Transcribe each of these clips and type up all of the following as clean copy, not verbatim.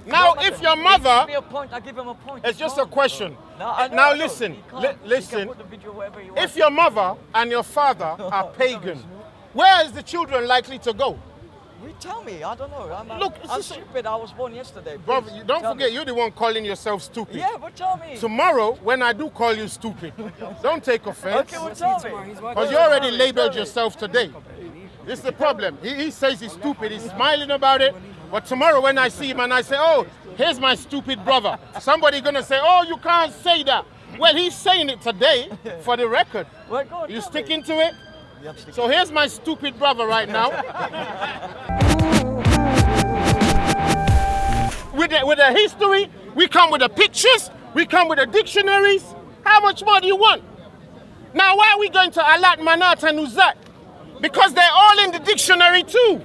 Now, if your mother, Give me a point, I give him a point. it's just a question. No, Now listen, listen. If your mother and your father are pagan, where is the children likely to go? You tell me, I don't know. Look, I'm stupid. I was born yesterday. Brother, don't forget, you're the one calling yourself stupid. Yeah, but tell me. Tomorrow, when I do call you stupid, don't take offense. Okay, well tell me. Because you already labeled yourself today. This is the problem. He says he's stupid, he's smiling about it. But tomorrow when I see him and I say, oh, here's my stupid brother, somebody gonna say, oh, you can't say that. Well, he's saying it today for the record. Well, You sticking to it? So here's my stupid brother right now. With the history, we come with the pictures, we come with the dictionaries. How much more do you want? Now, why are we going to Alat, Manat, and Uzat? Because they're all in the dictionary too.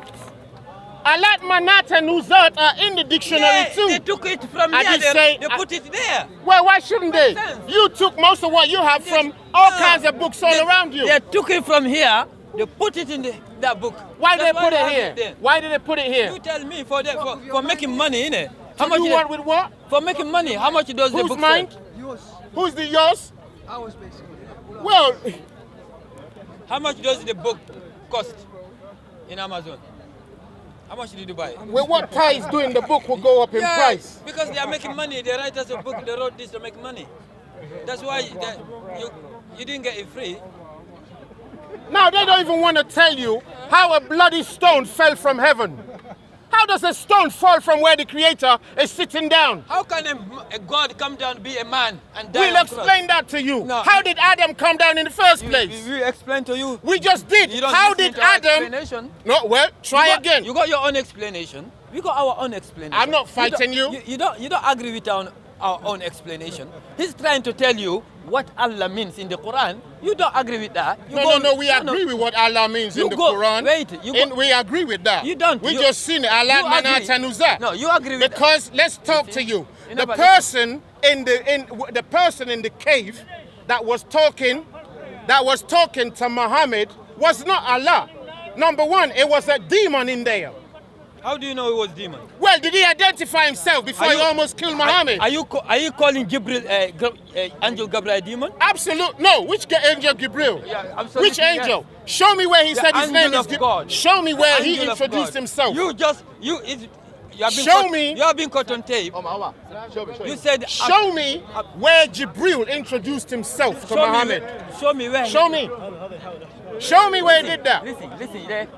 Alat, Manat, and Uzat are in the dictionary too. They took it from here, they put it there. Well, why shouldn't they? You took most of what you have from all kinds of books all around you. They took it from here, they put it in that book. Why did they put it here? Why did they put it here? You tell me for making money, innit? How much you want with what? For making money, how much does the book mine? Yours. Who's the yours? Ours, basically. Well, how much does the book cost in Amazon? How much did you buy? Well, what Ty is doing, the book will go up in price. Because they are making money. The writers of book, they wrote this to make money. That's why you didn't get it free. Now they don't even want to tell you how a bloody stone fell from heaven. How does a stone fall from where the Creator is sitting down? How can a God come down, be a man, and die? We'll explain that to you. No, how did Adam come down in the first place? We explain to you. We just did. How did Adam? No, well, try again. You got your own explanation. We got our own explanation. I'm not fighting you. You don't agree with our own explanation. He's trying to tell you what Allah means in the Quran. You don't agree with that. No, we agree with what Allah means in the Quran. Wait, we agree with that. You don't. We just seen it. Allah, Manat, and Uzat. No, you agree with because let's talk to you. The person in the cave that was talking to Muhammad was not Allah. Number one, it was a demon in there. How do you know it was demon? Well, did he identify himself before he almost killed Muhammad? Are you calling Gabriel, Angel Gabriel a demon? Absolutely. No, which angel Gabriel? Yeah, absolutely. Which angel? Yes. Show me where he said his name is God. Show me where he introduced himself. You have been caught on tape. You said. Show me where Jibril introduced himself to Muhammad. Show me where. Show me. Show me where he did that. Listen.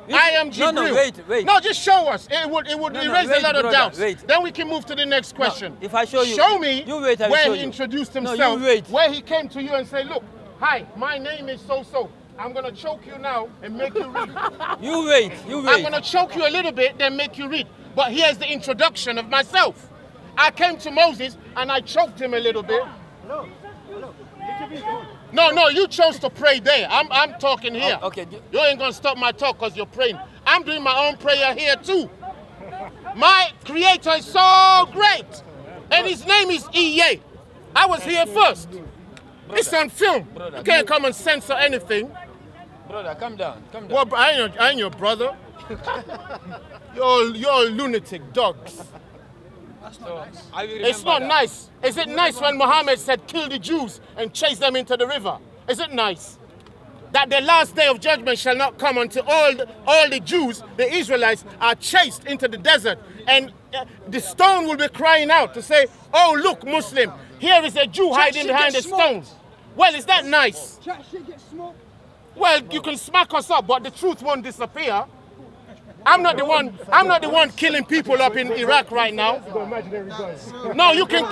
I am Jibril. No, wait. No, just show us. It would erase a lot of doubts. Wait. Then we can move to the next question. No, if I show you, show me where he introduced himself. No, where he came to you and said, "Look, hi, my name is so. I'm gonna choke you now and make you read." You wait. I'm gonna choke you a little bit, then make you read. But here's the introduction of myself. I came to Moses and I choked him a little bit. No, you chose to pray there. I'm talking here. Okay. You ain't gonna stop my talk because you're praying. I'm doing my own prayer here too. My Creator is so great. And his name is Iye. I was here first. It's on film. You can't come and censor anything. Brother, calm down. Well, I ain't your brother. You're lunatic dogs. It's not nice. Is it nice when Muhammad said, kill the Jews and chase them into the river? Is it nice? That the last day of judgment shall not come until all the Jews, the Israelites, are chased into the desert. And the stone will be crying out to say, oh, look, Muslim, here is a Jew hiding behind the stones. Well, is that nice? Well, you can smack us up, but the truth won't disappear. I'm not the one killing people up in Iraq right now. No, you can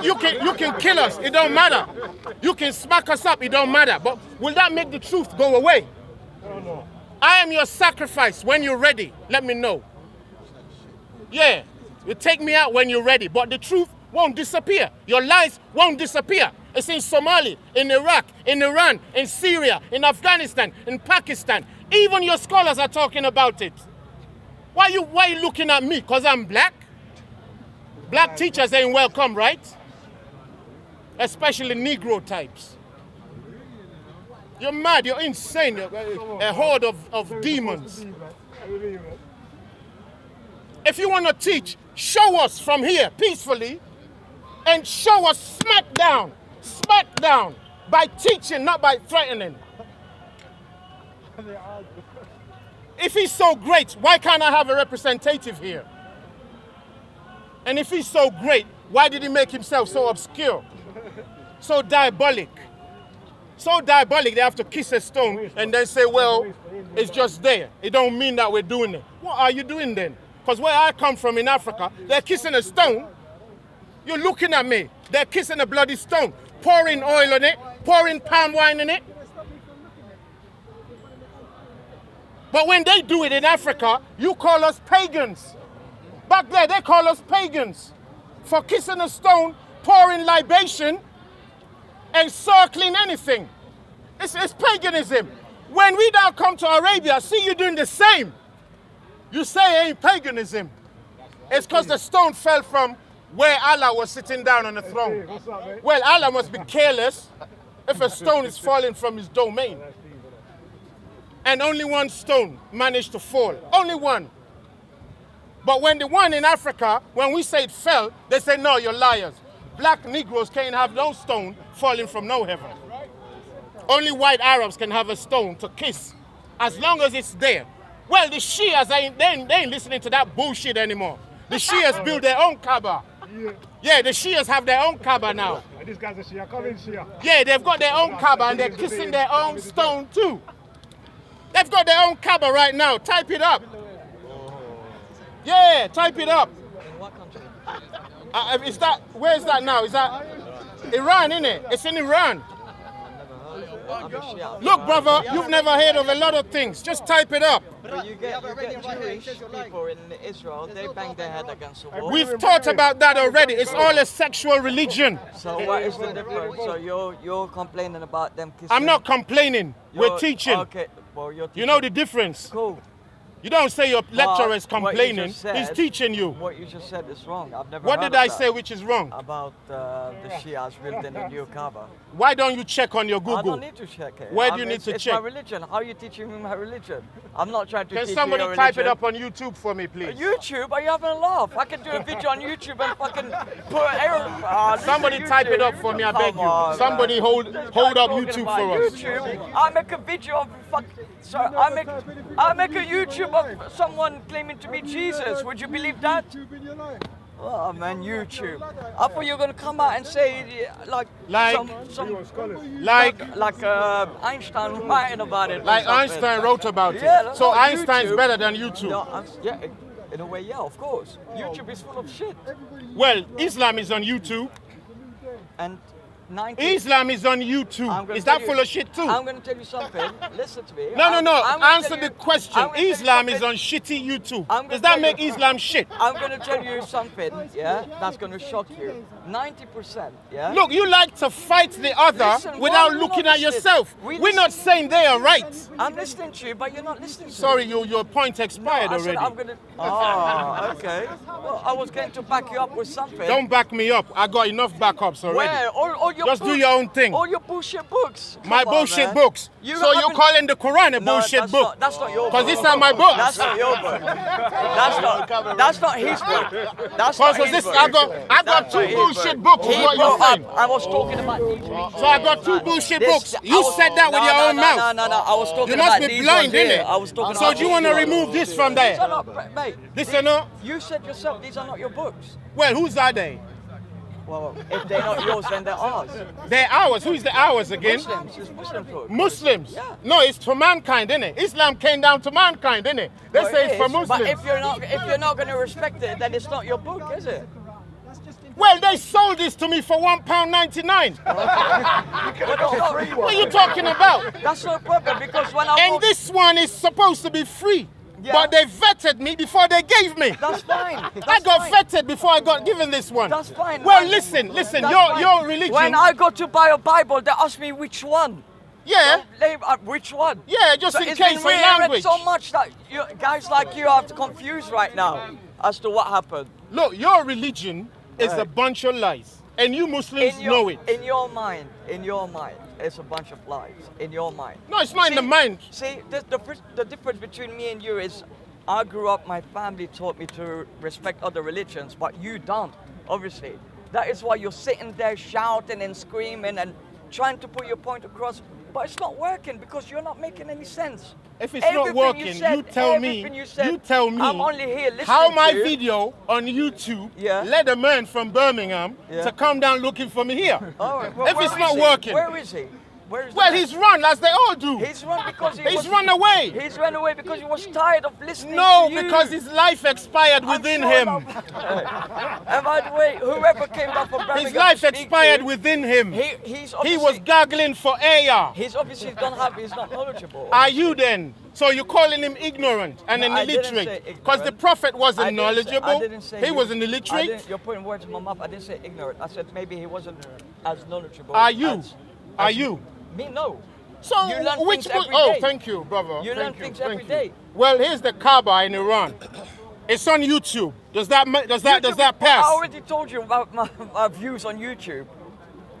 kill us. It don't matter. You can smack us up. It don't matter. But will that make the truth go away? I am your sacrifice. When you're ready, let me know. Yeah, you take me out when you're ready. But the truth won't disappear. Your lies won't disappear. It's in Somalia, in Iraq, in Iran, in Syria, in Afghanistan, in Pakistan. Even your scholars are talking about it. Why you looking at me? Because I'm black? Black teachers ain't welcome, right? Especially Negro types. You're mad, you're insane. You're a horde of demons. If you want to teach, show us from here peacefully and show us smack down by teaching, not by threatening. If he's so great, why can't I have a representative here? And if he's so great, why did he make himself so obscure? So diabolic. So diabolic, they have to kiss a stone and then say, well, it's just there. It don't mean that we're doing it. What are you doing then? Because where I come from in Africa, they're kissing a stone. You're looking at me. They're kissing a bloody stone, pouring oil on it, pouring palm wine in it. But when they do it in Africa, you call us pagans. Back there, they call us pagans for kissing a stone, pouring libation, and circling anything. It's paganism. When we now come to Arabia, see you doing the same. You say it ain't paganism. It's because the stone fell from where Allah was sitting down on the throne. Well, Allah must be careless if a stone is falling from his domain. And only one stone managed to fall. Only one. But when the one in Africa, when we say it fell, they say, no, you're liars. Black Negroes can't have no stone falling from no heaven. Only white Arabs can have a stone to kiss, as long as it's there. Well, the Shias, they ain't listening to that bullshit anymore. The Shias build their own Kaaba. Yeah, the Shias have their own Kaaba now. This guy's a Shia, come in Shia. Yeah, they've got their own Kaaba and they're kissing their own stone too. They've got their own Kaaba right now. Type it up. Yeah, type it up. In what country? Where is that now? Is that Iran, innit? It's in Iran. I'm a Shia. Look, brother, you've never heard of a lot of things. Just type it up. But you get Jewish people in Israel, they bang their head against the wall. We've talked about that already. It's all a sexual religion. So what is the difference? So you're complaining about them kissing? I'm not complaining. We're You're- teaching. Okay, well you're teaching. You know the difference. Cool. You don't say your lecturer is What you complaining. just said- He's teaching you. What you just said is wrong. I've never What heard did of I that. say which is wrong? About the Shias building a new Kaaba. Why don't you check on your I Google? don't need to check it. Where do you need to it's check? my religion. How are you teaching me my religion? I'm not trying to Can teach somebody you your type it religion. up on YouTube for me, please? YouTube? Are you having a laugh? I can do a video on YouTube and fucking put error. Somebody type it up for me, I beg Come you. on, Somebody man. hold This up guy's talking YouTube about for us. YouTube. I make a video of I make a YouTube of someone claiming to be Jesus. Would you believe that? Oh man, YouTube. I thought you were gonna come out and say like Einstein writing about it. or Like something. Einstein wrote about Yeah, it. that's So not Einstein's YouTube. better than YouTube. No, yeah, in a way, yeah, of course. YouTube is full of shit. Well, Islam is on YouTube. And 90. Islam is on I'm YouTube. gonna Is tell that you- full of shit too? I'm going to tell you something. Listen to me. No. I'm gonna Answer tell the you- question. I'm gonna tell you Islam is something. on shitty YouTube. I'm gonna Does that tell make you- Islam shit? I'm going to tell you something, yeah, that's going to shock you. 90%, yeah? Look, you like to fight the other Listen, without why are you looking not at listening? yourself. We We're not saying they are right. I'm listening to you, but you're not listening to Sorry, me. your point expired I said already. I'm going to... Oh, okay. Well, I was going to back you up with something. Don't back me up. I got enough backups already. Where? All your Just do books, your own thing. All your bullshit books. My Come on, bullshit man. books. You So you're haven't- calling the Quran a No, bullshit that's book? Not, that's not your book. Because these are my books. That's not your book. That's not his book. That's not Because his book. I got That's two not his bullshit book. books. Is He what you're brought up, saying. I was talking about these. So I got two bullshit books. You said that with no, your no, own no, mouth. No, I was talking You must about be these blind, ones here. innit? I was talking So about do you want to these ones. remove this from there? Shut up, mate. This or not? You said yourself these are not your books. Well, whose are they? Well, if they're not yours, then they're ours. They're ours. Who is the ours again? Muslims. It's Muslim book. Muslims. Yeah. No, it's for mankind, innit? Islam came down to mankind, innit? They Well, say it it's for is, Muslims. But if you're not going to respect it, then it's not your book, is it? Well, they sold this to me for £1.99. What are you talking about? That's no problem because when I And walk, this one is supposed to be free. Yeah. But they vetted me before they gave me. that's fine. I That's got fine. vetted before I got given this one. That's fine. Well, When- listen, That's your fine. religion. When I go to buy a Bible, they ask me which one. yeah, Which one? yeah, just So in it's case been for reiterated language. so much that guys like you are confused right now as to what happened. Look, your religion is a Right. bunch of lies, and you Muslims know it. In your mind, it's a bunch of lies. In your mind. No, it's not in the mind. See, the difference between me and you is I grew up, my family taught me to respect other religions, but you don't, obviously. That is why you're sitting there shouting and screaming and trying to put your point across, but it's not working because you're not making any sense. If it's not working, you tell me. I'm only here listening how my to you. video on YouTube Yeah. led a man from Birmingham Yeah. to come down looking for me here. All right, well, If where it's is not he? working. Where is he? Where is the Well, man? he's run as they all do. He's run because He's run away. He's run away because he was tired of listening No, to you. because his life expired I'm within sure him. And by the way, whoever came back from Birmingham His life to speak expired to you, within him. He's He was obviously, gargling for air. he's obviously don't have, he's not knowledgeable. Are you then? So you're calling him ignorant and No, an I didn't say illiterate? ignorant. Because the prophet I wasn't didn't say- knowledgeable. I didn't say He was an illiterate. You're putting words in my mouth. I didn't say ignorant. I said maybe he wasn't as knowledgeable. Are you? as- Are you? Me, no. So You learn which things book? every Oh, day. thank you, brother. You Thank learn things every thank day. you. Well, here's the Kaaba in Iran. It's on YouTube. Does that I pass? already told you about my views on YouTube.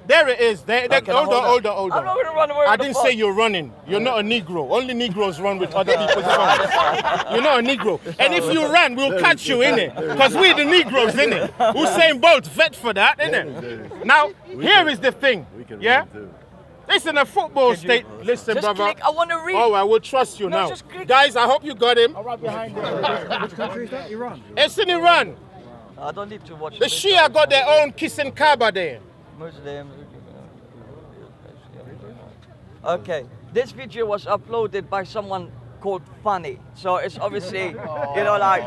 There it is. Hold Okay, on, hold on, I'm hold not on. going to run away I with didn't the say phone. you're running. You're not a Negro. Only Negroes run with other people's phones. You're not a Negro. And if you run, we'll catch you, innit? Because we're the Negroes, innit? Usain Bolt, vet for that, innit? Now, here is the thing, yeah? Listen, a football state. Listen, Just brother. click, I want to read. Oh, I will trust you No, now. just click. Guys, I hope you got him. Right behind Which country is that? Iran. It's in Iran. I don't need to watch The this. Shia got their own kissing Kaaba there. Muslims. Okay, this video was uploaded by someone called Funny, so it's obviously, you know, like,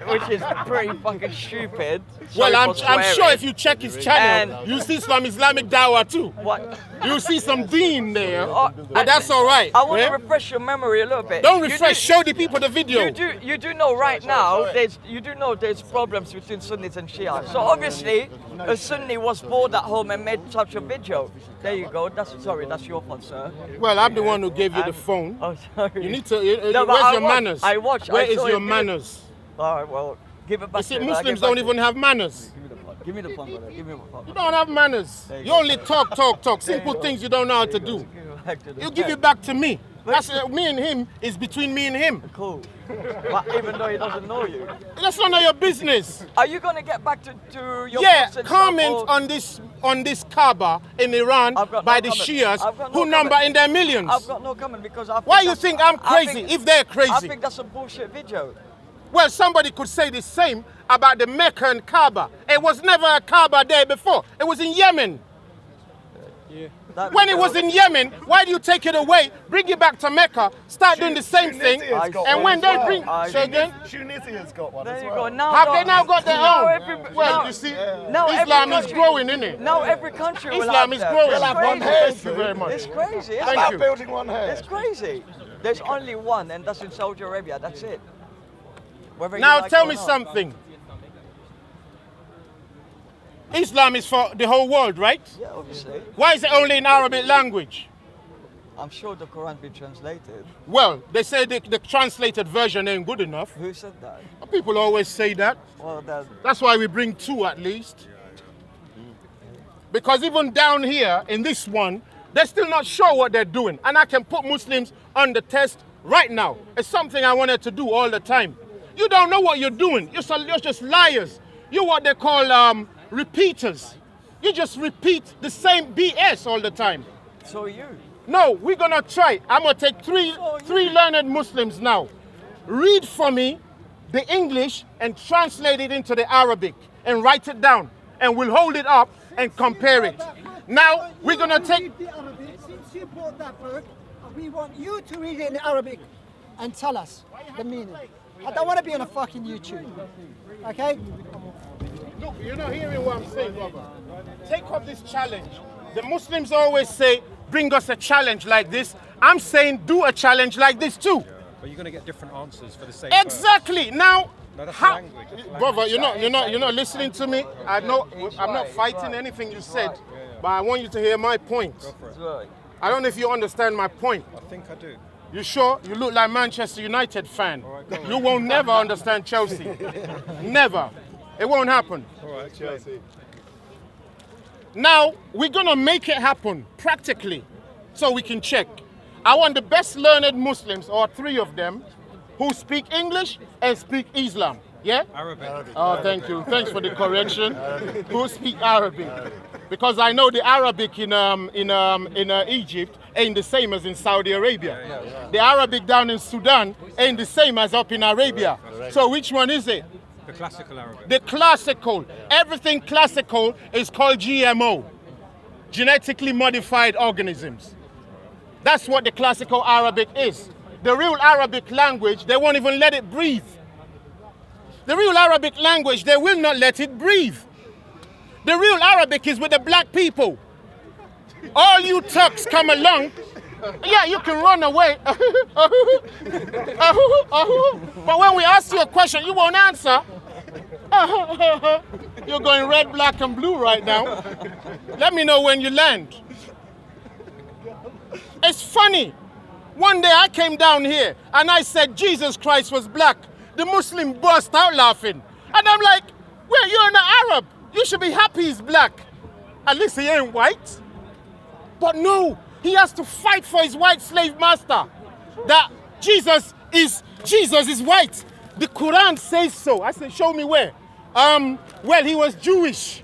which is pretty fucking stupid. Sorry Well, for I'm sure swearing. if you check his channel, And- you'll see some Islamic dawah too. What? You'll see some deen there, Oh, but that's all right. I want yeah? to refresh your memory a little bit. Don't You refresh, do- show the people the video. You do know right now there's problems between Sunnis and Shia. So obviously a Sunni was bored at home and made such a video. There you go. That's your fault, sir. Well, I'm the one who gave you the phone. Oh, sorry. You need to, No, but where's I your watched- manners? I watched. Where I is saw your it. manners? All right, well, give it back. You see, to me. I'll Muslims give don't back even have manners. Give me the phone, brother. Give me the phone. You don't have manners. You only talk. Simple things you don't know how to do. Give it back to the You give man. it back to me. That's me and him is between me and him. Cool. But even though he doesn't know you. That's none of your business. Are you gonna get back to your Yeah, books and comment stuff, or- on this Kaaba in Iran I've got by no the comment. Shias I've got no who number comment. in their millions. I've got no comment because I think Why you that's- think I'm I crazy think- if they're crazy? I think that's a bullshit video. Well, somebody could say the same about the Mecca and Kaaba. It was never a Kaaba there before. It was in Yemen. That When it video- was in Yemen, why do you take it away, bring it back to Mecca, start doing the same thing, Tunisia's got and one when as they well. bring... Say again? Tunisia's got one There as you well. go. Now Have they now got their now own? every- Well, now- you see, now every Islam is country- growing, isn't it? Now every country will Islam have is that. growing. It's They'll have one crazy. here. Thank you very much. It's crazy. It's, Thank About you. building one here. it's crazy. There's only one, and that's in Saudi Arabia. That's it. Whether you Now like tell it or me not. something. Islam is for the whole world, right? Yeah, obviously. Why is it only in Arabic language? I'm sure the Quran be translated. Well, they say the translated version ain't good enough. Who said that? People always say that. Well, then. That's why we bring two at least. Because even down here in this one, they're still not sure what they're doing. And I can put Muslims on the test right now. It's something I wanted to do all the time. You don't know what you're doing. You're just liars. You're what they call repeaters. You just repeat the same BS all the time. So you. No, we're gonna try. I'm gonna take three learned Muslims now. Read for me the English and translate it into the Arabic and write it down. And we'll hold it up and compare it. Now we're gonna take. The Arabic. Since you brought that book, we want you to read it in Arabic and tell us the meaning. I don't want to be on a fucking YouTube. Okay? Look, you're not hearing what I'm saying, brother. Take up this challenge. The Muslims always say, bring us a challenge like this. I'm saying, do a challenge like this too. But you're going to get different answers for the same. Exactly. Now, No, that's how, language, that's language. brother, you're not listening to me. I'm not fighting anything you said, but I want you to hear my point. That's right. I don't know if you understand my point. I think I do. You sure? You look like Manchester United fan. You won't never understand Chelsea. Never. It won't happen. All right, Chelsea. Now, we're going to make it happen practically so we can check. I want the best learned Muslims, or three of them, who speak English and speak Islam. Yeah? Arabic. Oh, thank you. Thanks for the correction. Who speak Arabic? Because I know the Arabic in Egypt ain't the same as in Saudi Arabia. The Arabic down in Sudan ain't the same as up in Arabia. So which one is it? The classical Arabic. The classical. Everything classical is called GMO. Genetically modified organisms. That's what the classical Arabic is. The real Arabic language, they won't even let it breathe. The real Arabic language, they will not let it breathe. The real Arabic is with the black people. All you Turks come along, yeah, you can run away. But when we ask you a question, you won't answer. You're going red, black, and blue right now. Let me know when you land. It's funny. One day I came down here and I said Jesus Christ was black. The Muslim burst out laughing. And I'm like, well, you're an Arab. You should be happy he's black. At least he ain't white. But no, he has to fight for his white slave master. That Jesus is white. The Quran says so. I said, show me where. Well, he was Jewish.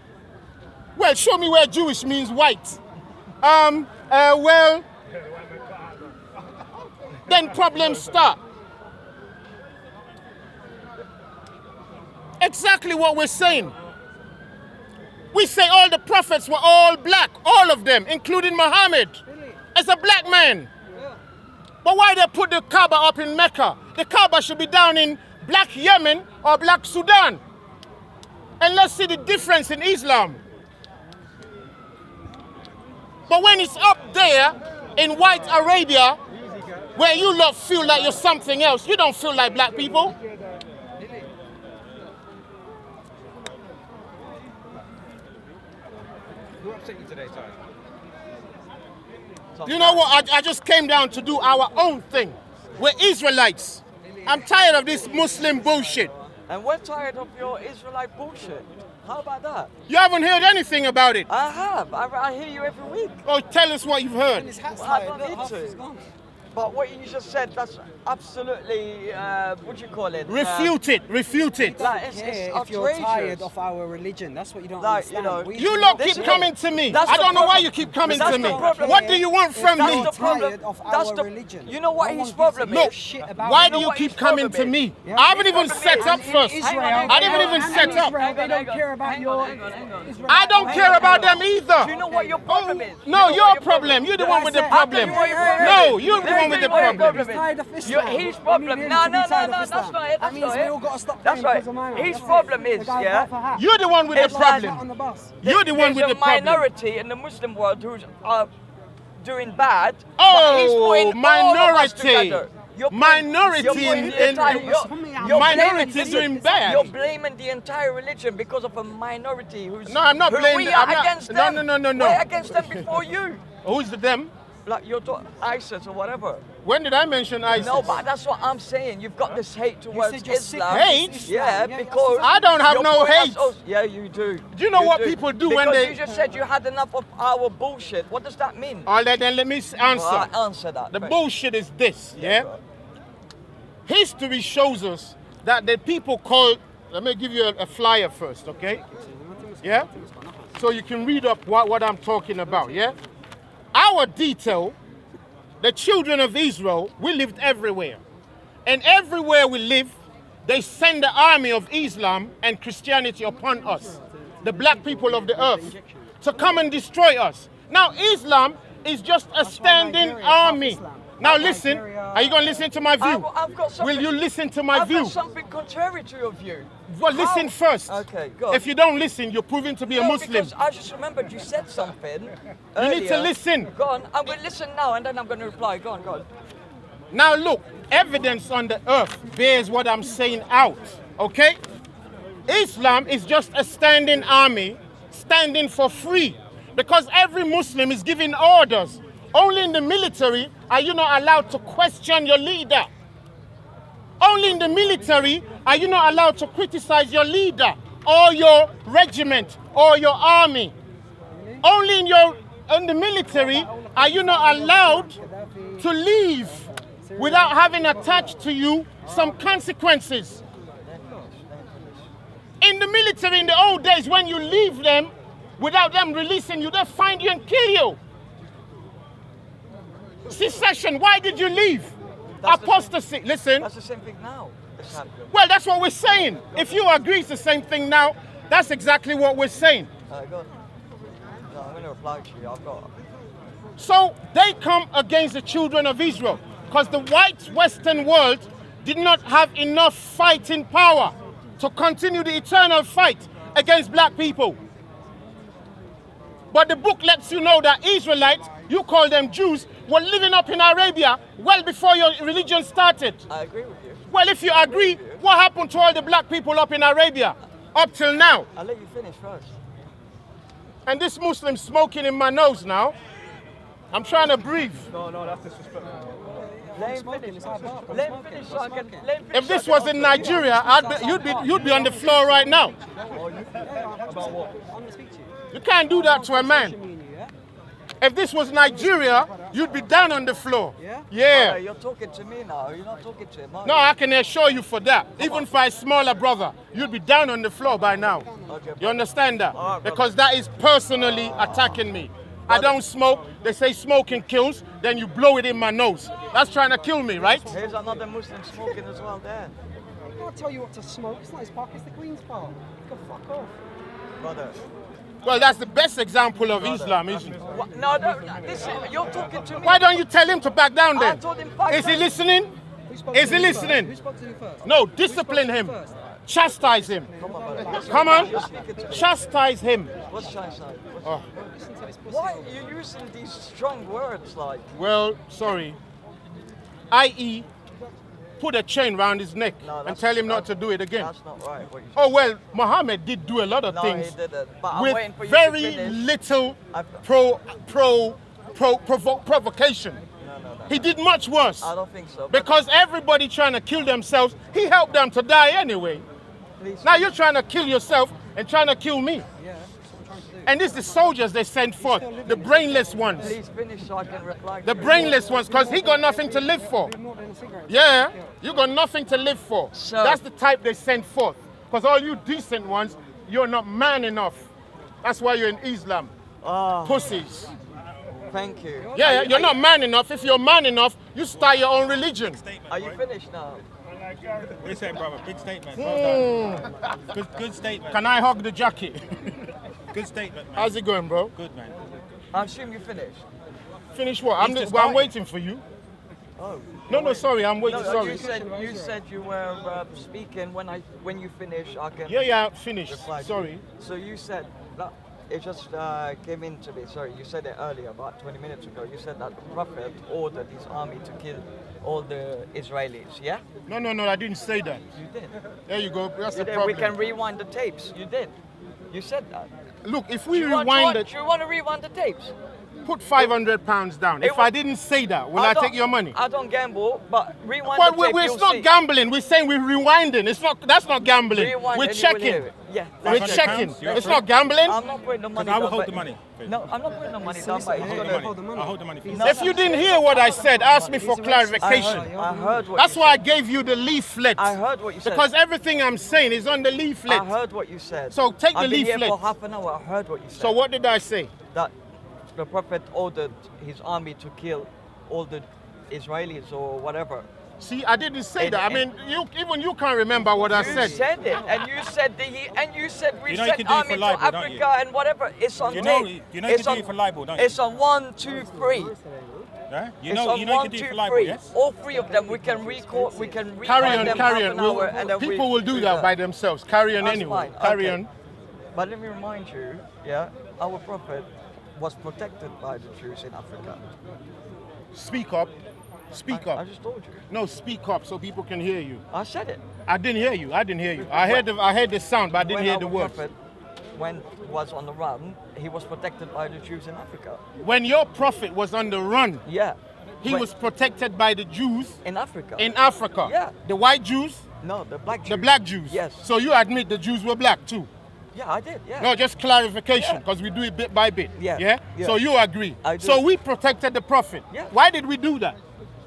Well, show me where Jewish means white. Well, then problems start. Exactly what we're saying. We say all the prophets were all black, all of them, including Muhammad, as a black man. But why they put the Kaaba up in Mecca? The Kaaba should be down in black Yemen or black Sudan. And let's see the difference in Islam. But when it's up there in white Arabia, where you lot feel like you're something else, you don't feel like black people. Who upset you today, Ty? You know what? I just came down to do our own thing. We're Israelites. I'm tired of this Muslim bullshit. And we're tired of your Israelite bullshit. How about that? You haven't heard anything about it. I have. I hear you every week. Oh, tell us what you've heard. Well, I don't need to. But what you just said, that's absolutely, what do you call it? Refute it. Refute it. Like, it's If you're outrageous. tired of our religion, that's what you don't Like, understand. you know, We- You lot This keep is coming it. to me. That's I the don't know why problem. you keep coming That's to the me. problem. What do you want from That's me? the problem. Tired of That's our the religion. You know what No his one problem gives a Look, shit about why it. do you what keep his coming problem to is? me? Yeah. I haven't even His set problem up is- first. Hang on, I didn't even And set up. Israel, they don't care about your Israelite I don't care about them either. Do you know what your problem is? No, You know your what problem. You're the one with the said- problem. I'll tell you what your problem No, is. you're the Let me one with the tell you what your problem. He's tired of Islam. His We problem. need him No, to be no, no, tired no, of that's Islam. not it. That That's means not we it. all got to stop That's praying right. because of Muhammad. His That's it. problem is, The guy with yeah, half a hat. You're the one with the It's like- Not on problem. the bus. You're the one with There's the a problem. minority in the Muslim world who's doing bad. Oh, but he's putting all of us minority. together. You're Minority you're putting in- the entire- in- you're minority blaming- doing bad. You're blaming the entire religion because of a minority who's. No, I'm not who blaming- We are I'm not- against no, them. no. We're against them before you. Who's the them? Like you're ISIS or whatever. When did I mention ISIS? No, but that's what I'm saying. You've got this hate towards said you're sick Islam. of Hate? Yeah, Yeah, because I don't have you're no putting us hate. all- yeah, you do. Do you know what people do when Because they- you just said you had enough of our bullshit. What does that mean? All right, then let me answer. Well, answer that. The quick. bullshit is this, yeah? go on. History shows us that the people called, let me give you a flyer first, okay? Yeah? So you can read up what I'm talking about, yeah? Our detail, the children of Israel, we lived everywhere. And everywhere we live, they send the army of Islam and Christianity upon us, the black people of the earth, to come and destroy us. Now, Islam is just a standing Nigeria is half army. Islam. Now listen, Nigeria- are you going to listen to my view? I've got something, Will you listen to my I've view? got something contrary to your view. Well, listen How? first. Okay, go on. If you don't listen, you're proving to be a No, Muslim. because I just remembered you said something. You need to earlier. listen. Go on. I'm going to listen now and then I'm going to reply. Go on, go on. Now look, evidence on the earth bears what I'm saying out, okay? Islam is just a standing army, standing for free, because every Muslim is giving orders. Only in the military are you not allowed to question your leader. Only in the military are you not allowed to criticize your leader or your regiment or your army. Only in the military are you not allowed to leave without having attached to you some consequences. In the military, in the old days, when you leave them, without them releasing you, they find you and kill you. Secession, why did you leave? Apostasy, listen. That's the same thing now. It's happening. Well, that's what we're saying. If you agree it's the same thing now, that's exactly what we're saying. No, I'm going to reply to you. I've got. So they come against the children of Israel because the white Western world did not have enough fighting power to continue the eternal fight against black people. But the book lets you know that Israelites, you call them Jews, were living up in Arabia well before your religion started. I agree with you. Well, if you agree, what happened to all the black people up in Arabia up till now? I'll let you finish first. And this Muslim smoking in my nose now. I'm trying to breathe. No, that's disrespectful. Let him finish. Let him finish so I can. Let him finish If this so I was can in Nigeria, you'd be on the floor right now. About what? I'm going to speak to you. You can't do that to a man. Me and you, yeah? If this was Nigeria, you'd be down on the floor. Yeah? Yeah. You're talking to me now. You're not talking to him. Are No, you? I can assure you for that. Even for a smaller brother, you'd be down on the floor by now. Okay, You understand that? All right, brother. Because that is personally attacking me. I don't smoke. They say smoking kills. Then you blow it in my nose. That's trying to kill me, right? Here's another Muslim smoking as well there. I can't tell you what to smoke. It's not his park, it's the Queen's park. You can fuck off. Brother. Well, that's the best example of Islam, isn't it? What? No, listen, you're talking to me. Why don't you tell him to back down I then? told him 5 Is he times. listening? Who spoke Is to he who listening? First? Who spoke to who first? No, discipline him. Chastise him. Come on. Chastise him. What's China side? Oh, Why are you using these strong words like? well, sorry. I.e., put a chain round his neck No, and that's- tell him not to do it again. That's not right. What you Oh, well, Muhammad did do a lot of No, things he didn't. But I'm waiting for with you to very finish. little I've- provocation. No. He did much worse. I don't think so. But Because everybody trying to kill themselves, he helped them to die anyway. please, Now you're trying to kill yourself and trying to kill me. Yeah, that's what I'm trying to do. And this is the soldiers they send forth, the brainless ones. please finish so I can reply. The to you. brainless ones, because he got nothing to live for. More than a cigarette. Yeah, you got nothing to live for. So- That's the type they send forth. Because all you decent ones, you're not man enough. That's why you're in Islam. Oh, Pussies. thank you. Yeah, you're not man enough. If you're man enough, you start your own religion. Are you finished now? What you saying, brother? Big statement. Well done. Good statement. Can I hug the jacket? Good statement, man. How's it going, bro? Good, man. I assume you finished. Finish what? I'm just well, I'm started. waiting for you. Oh. No, sorry, I'm waiting. No, Sorry. you said you were speaking when you finish. I can. Yeah, finished. reply to Sorry. you. So you said no, it just came into me. Sorry, you said it earlier, about 20 minutes ago. You said that the Prophet ordered his army to kill all the Israelis. Yeah, No, I didn't say that. you did. There you go. That's You the did. We problem. can rewind the tapes. You did. You said that. Look, if we Do you rewind it, want to rewind the tapes? put £500 down. If I didn't say that, will I don't- take your money? I don't gamble, but rewind Well, the tape. it's you'll not see. gambling. We're saying we're rewinding. It's not. That's not gambling. Rewind We're and you will checking. hear it. Yeah, We're that's checking. £500. You're It's free. not gambling. I'm not putting the money. I will down, hold but- the money. No, I'm not putting the money down, but he's I'll hold gonna. the money. I'll hold the money for you. No, If you didn't hear what I said, ask me for clarification. I heard what. That's you why I said. gave you the leaflet. I heard what you said. Because everything I'm saying is on the leaflet. I heard what you said. So take the I've been here leaflet. for half an hour. I heard what you said. So what did I say? That the Prophet ordered his army to kill all the Israelis or whatever. See, I didn't say that. I mean, you can't remember what I You said. said it, and you said we You know you sent can do it army for to libel, don't you? Africa and whatever. It's on You know tape. you know you It's can on- do it for libel, don't you? It's on 1, 2, 3. Yeah? You It's know on you can 1, do 2, it for libel, 3. yes? All 3 of them we can record. We can rewind Carry on, them carry half on. an hour, and then People we will do that by themselves. Carry on That's anyway. fine. Carry Okay. on. But let me remind you, yeah, our Prophet was protected by the Jews in Africa. Speak up. Speak I up. just told you. No, speak up so people can hear you. I said it. I didn't hear you. I heard the sound, but I didn't When hear the our words. Prophet was on the run, he was protected by the Jews in Africa. When your prophet was on the run, Yeah. he When- was protected by the Jews in Africa. in Africa. Yeah. The white Jews, No, the black Jews. the black Jews. Yes. So you admit the Jews were black too? Yeah, I did. Yeah. No, just clarification, Yeah. because we do it bit by bit. Yeah. Yeah? Yeah. So you agree. I do. So we protected the prophet. Yeah. Why did we do that?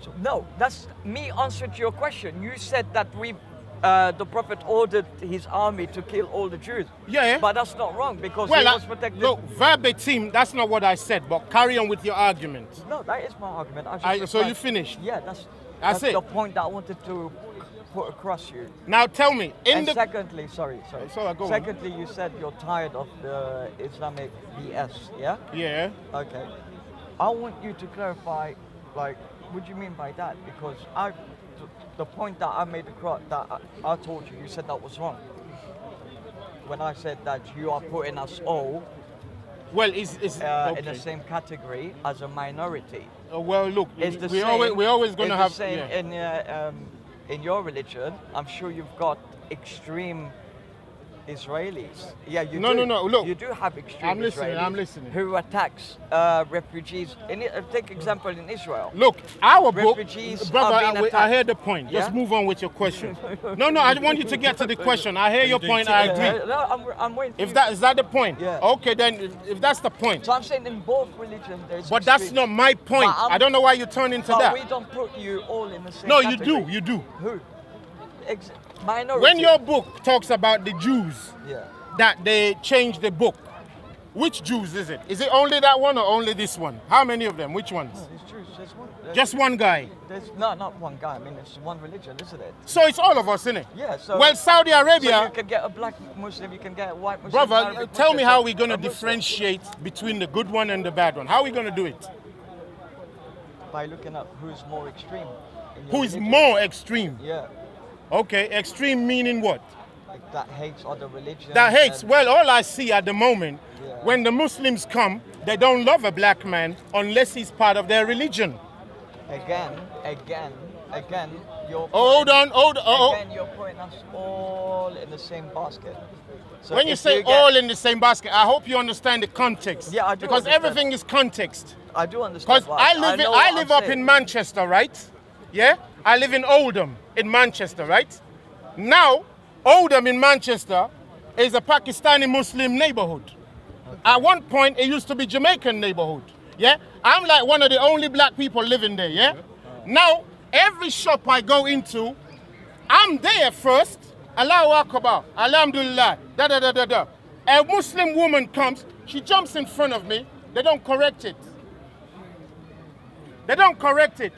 So No, that's me answering to your question. You said that the Prophet ordered his army to kill all the Jews. Yeah. But that's not wrong because Well, he was protected. look, verbatim, that's not what I said, but carry on with your argument. No, that is my argument. So you finished? Yeah, That's that's it? the point that I wanted to put across you. Now tell me, Secondly, sorry. So go on. Secondly, you said you're tired of the Islamic BS, yeah? Yeah. Okay. I want you to clarify, like, what do you mean by that? Because the point that I made across, that I told you, you said that was wrong. When I said that you are putting us all Well, in the same category as a minority. Well, look, It's the we're same. always going to have. It's the same yeah. in your religion. I'm sure you've got extreme Israelis. Yeah, you No, do. no, no, look. You do have extreme I'm listening, Israelis I'm listening. who attacks refugees. Take example in Israel. Look, our book, Refugees brother, are being I attacked. hear the point. Yeah? Just move on with your question. No, I want you to get to the question. I hear your point. I agree. No, I'm waiting. For If you. is that the point? Yeah. Okay, then if that's the point. So I'm saying in both religions there's. But that's extreme. not my point. But I don't know why you turn into But that. we don't put you all in the same. No, category. you do. Who? Minority. When your book talks about the Jews, Yeah. that they changed the book, which Jews is it? Is it only that one or only this one? How many of them? Which ones? It's true. There's one. Just one guy. There's not one guy. I mean, it's one religion, isn't it? So it's all of us, isn't it? Yeah. So. Well, Saudi So Arabia, you can get a black Muslim, you can get a white Muslim. brother, Arabic tell me Muslim, how we're going a to Muslim. differentiate between the good one and the bad one. How are we going to do it? By looking at who's more extreme. in your Who is religion. more extreme? Yeah. Okay, extreme meaning what? Like that hates other religions. That hates. and- Well, all I see at the moment, Yeah. when the Muslims come, they don't love a black man unless he's part of their religion. Again, you're. Hold on. Again, you're putting us all in the same basket. So When you if say get- all in the same basket, I hope you understand the context. Yeah, I do Because understand. everything is context. I do understand. Because but I know I what live I'm up saying. in Manchester, right? Yeah? I live in Oldham in Manchester, right? Now, Oldham in Manchester is a Pakistani Muslim neighborhood. At one point, it used to be Jamaican neighborhood. Yeah? I'm like one of the only black people living there, yeah? Now, every shop I go into, I'm there first. Allahu Akbar, Alhamdulillah, da. A Muslim woman comes, she jumps in front of me, they don't correct it. They don't correct it.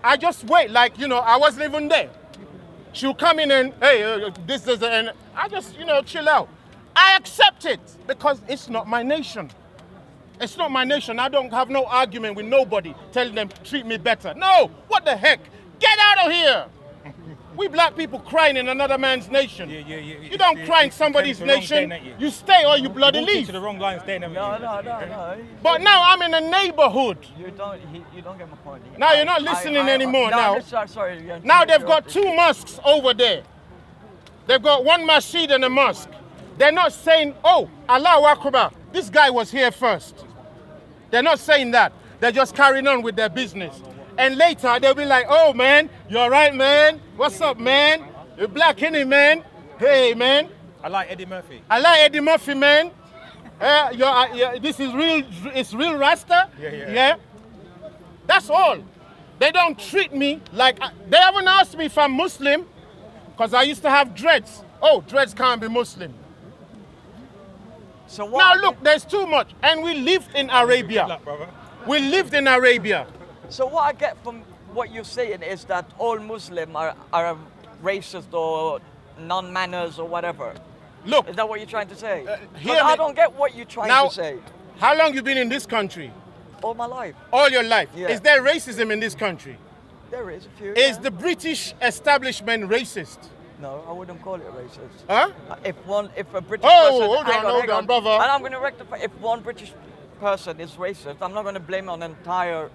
I just wait, like, I wasn't even there. She'll come in and, hey, this is, and I just, chill out. I accept it because it's not my nation. It's not my nation. I don't have no argument with nobody telling them treat me better. No, what the heck? Get out of here. We black people crying in another man's nation. Yeah. You don't cry in somebody's You're came to the wrong nation. day, ain't You stay or you bloody Walked into leave. the wrong line, staying there. No. But now I'm in a neighborhood. You don't get my point. Now you're not listening anymore No, now. I'm sorry. Yeah, Now they've you're- got two mosques over there. They've got one masjid and a mosque. They're not saying, oh, Allahu Akbar, this guy was here first. They're not saying that. They're just carrying on with their business. And later they'll be like, oh man, you all right, man? What's up, man? You're black, innit, man? Hey, man. I like Eddie Murphy. I like Eddie Murphy, man. This is real, it's real Rasta. Yeah. That's all. They don't treat me like, they haven't asked me if I'm Muslim, because I used to have dreads. Oh, dreads can't be Muslim. So what? Now look, there's too much. And we lived in Good Arabia. luck, brother. We lived in Arabia. So what I get from what you're saying is that all Muslims are racist or non-manners or whatever. Look, Is that what you're trying to say? hear But I me. don't get what you're trying Now- to say. how long you been in this country? All my life. All your life. Yeah. Is there racism in this country? There is a few. Is yeah. the British establishment racist? No, I wouldn't call it racist. Huh? If a British Oh, person, hold hang on, hang brother. And I'm going to rectify. If one British person is racist, I'm not going to blame on an entire.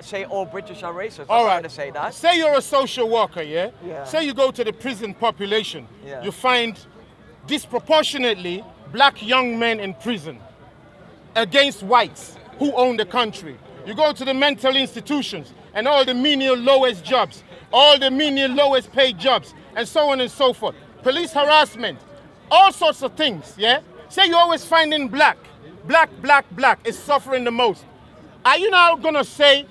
Say all British are racist. I'm All not right. going to say that. Say you're a social worker, yeah? Yeah. Say you go to the prison population. Yeah. You find disproportionately black young men in prison against whites who own the country. You go to the mental institutions and all the menial lowest jobs, all the menial lowest paid jobs, and so on and so forth. Police harassment, all sorts of things, yeah? Say you're always finding black is suffering the most. Are you now gonna say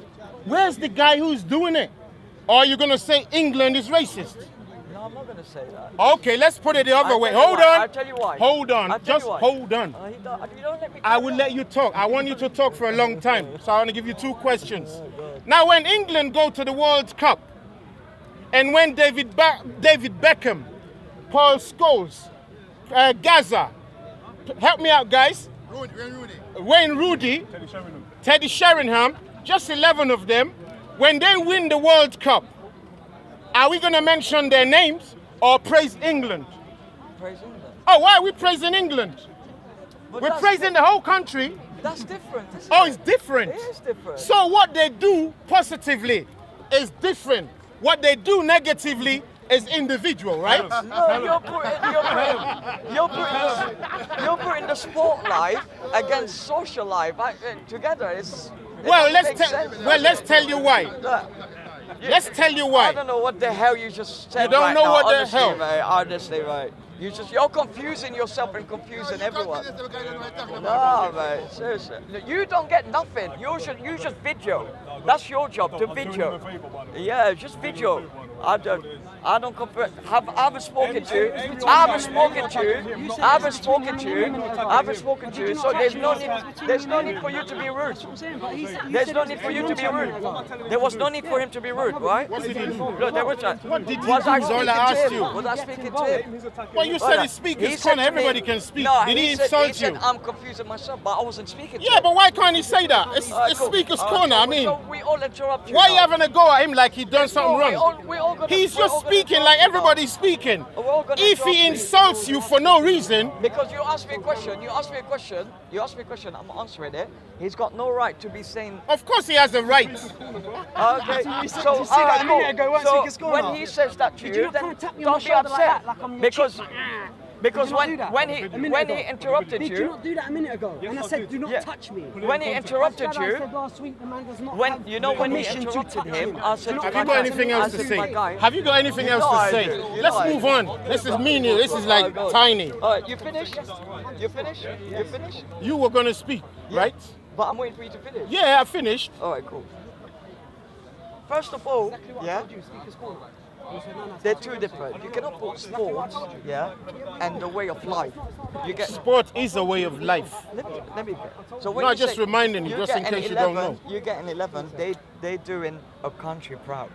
Where's the guy who's doing it? Or are you going to say England is racist? No, I'm not going to say that. Okay, let's put it the other I'll way. tell you Hold why. on. I'll tell you why. Hold on. I'll tell Just you why. hold on. You don't let me I will let you talk. I want you to talk for a long time. So I want to give you 2 questions. Now, when England go to the World Cup, and when David Beckham, Paul Scholes, Gaza, help me out, guys. Wayne Rooney, Teddy Sheringham, just 11 of them. When they win the World Cup, are we going to mention their names or praise England? Praise England. Oh, why are we praising England? But We're that's praising the whole country. That's different, isn't Oh, it? it's different. It is different. So what they do positively is different. What they do negatively is individual, right? No, you're putting the sport life against social life together. Well, let's tell you why. Let's tell you why. I don't know what the hell you just said. You don't right know now, what the honestly, hell. Mate, honestly, right? You're confusing yourself and confusing everyone. No, mate, seriously. You don't get nothing. You just video. That's your job, to video. Yeah, just video. I don't compare. I haven't spoken to you. I haven't spoken to you. So there's no need for you to be rude. There's no need for you to be rude. There was no need for him to be rude, right? What did he do? Look, there was What did he do? Was I Is all speaking I to asked him? you. Was I speaking to him? Well, you said he speak his said corner. to me- Everybody can speak. No, Did he said, insult he said, you? I'm confusing myself, but I wasn't speaking to Yeah, him. but why can't he say that? It's Cool. speaker's All right, corner. so I mean, so we all interrupt you. why are you now. having a go at him like he done something we all- wrong? we all gonna- He's we're all just gonna speaking interrupt like you now. everybody's speaking. We're all gonna If interrupt he you. insults you for no reason, Because you asked me a question, I'm answering it. He's got no right to be saying, of course he has a right. okay, you so, said that a minute ago, weren't so you, Kiscona? when he says that to Did you, you not then kind of tap me on don't the be shoulder like upset. that, like I'm your because chick? because Did you not do that? when A minute he ago? interrupted Did you you, not do that a minute ago? And I said, do not Yeah. touch me. when he interrupted As I you, said last week, the man does not when have you know when he permission to interrupted touch him, me. I said, Do to not Have you my got guy- anything I else to said say? my guy, Have you got anything You else know to I say? do. You Let's know I move do. on. This is menial. This is like Go. tiny. All right, you finished? You finished? You finished? You were going to speak, right? But I'm waiting for you to finish. Yeah, I finished. All right, cool. First of all, yeah, they're two different. You cannot put sports, yeah, and the way of life. You get. Sport is a way of life. Let me get. So when No, you just say reminding you, just get in an case you don't 11, know. You get an 11. They doing a country proud.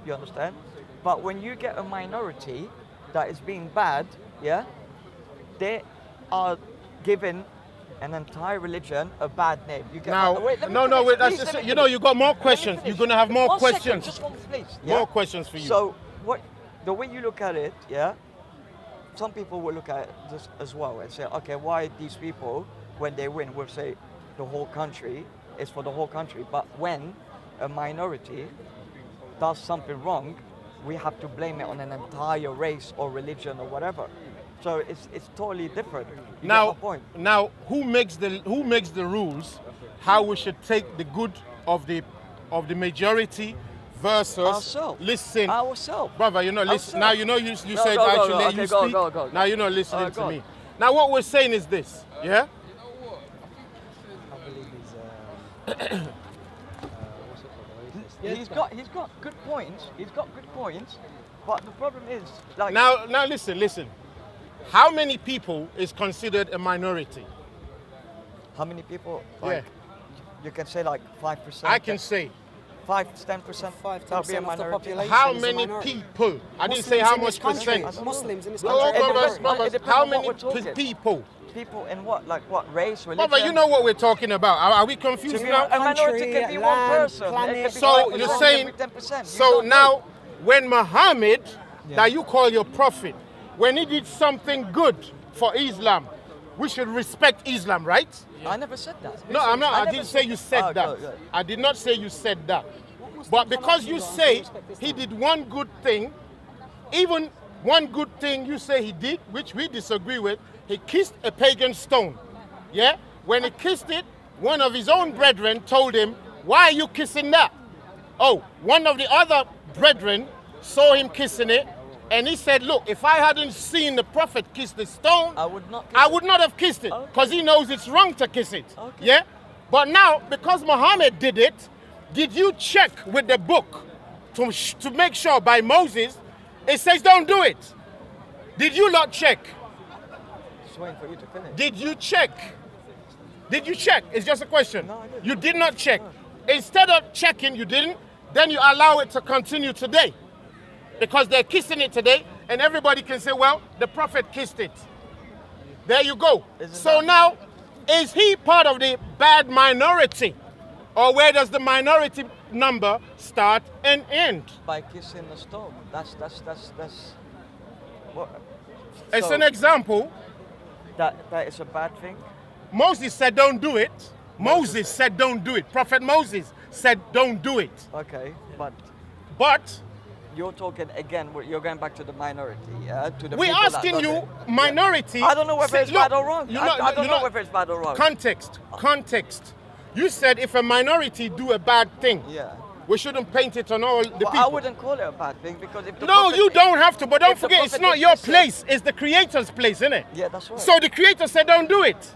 You understand? But when you get a minority that is being bad, yeah, they are giving an entire religion a bad name. You get Now, wait, let me no, finish, wait. please, That's let just, me you know, finish. you got more Let me questions. finish. You're going to have more 1 second, questions. just one, please. More yeah? questions for you. So what? The way you look at it, yeah. Some people will look at this as well and say, okay, why these people, when they win, will say the whole country is for the whole country. But when a minority does something wrong, we have to blame it on an entire race or religion or whatever. So it's totally different. You now, get my point? now, who makes the rules? How we should take the good of the majority versus Ourselves. listen, Ourselves. brother. You're not listening. Now Ourselves. you know you No, said go, I go, should go. let Okay, you go, speak. go, go. Now you're not listening go to on. me. Now what we're saying is this, yeah. He's got good points. He's got good points. But the problem is, like, Now listen. How many people is considered a minority? how many people? Yeah. Like, you can say like 5%. I can say 5-10%. 5 That'll be a 10% of the minority. population. how is a many minority. people. I didn't say Muslims how in much this country- percent. Muslims in this Oh, country. brothers, It brothers, depends how on what many we're talking. people? People in what? Like what? Race, religion? Brother, you know what we're talking about. Are we To confused be now? a minority can be one land, person. It planet. can be So 5%, you're it saying, can be 10%. You so don't now know. when Muhammad, that you call your prophet, when he did something good for Islam, we should respect Islam, right? I never said that. No, I'm not. I never didn't say you said Oh, that. good, good. I did not say you said that. But because you say he did one good thing, even one good thing you say he did, which we disagree with, he kissed a pagan stone. Yeah? When he kissed it, one of his own brethren told him, why are you kissing that? Oh, one of the other brethren saw him kissing it, and he said, look, if I hadn't seen the prophet kiss the stone, I would not. I would not have kissed it, because he knows it's wrong to kiss it. Yeah? But now, because Muhammad did it, Did you check with the book to make sure by Moses it says don't do it? Did you not check? Just waiting for you to finish. Did you check? Did you check? It's just a question. No, I didn't. You did not check. Instead of checking, you didn't. Then you allow it to continue today. Because they're kissing it today, and everybody can say, well, the prophet kissed it. There you go. So now, is he part of the bad minority? Or where does the minority number start and end? By kissing the stone. That's what? It's So, an example. that is a bad thing. Moses said don't do it. Moses said don't do it. Prophet Moses said don't do it. Okay, but But you're talking again. You're going back to the minority, yeah? To the we're people that asking does you, it. minority. I don't know whether say- it's bad or wrong. I don't know not- whether it's bad or wrong. Context. You said if a minority do a bad thing, Yeah. we shouldn't paint it on all the But people. I wouldn't call it a bad thing because if the No, prophet- you don't have to. But don't if the forget, it's prophet not did your kiss it- place. It's the Creator's place, isn't it? Yeah, that's right. So the Creator said don't do it.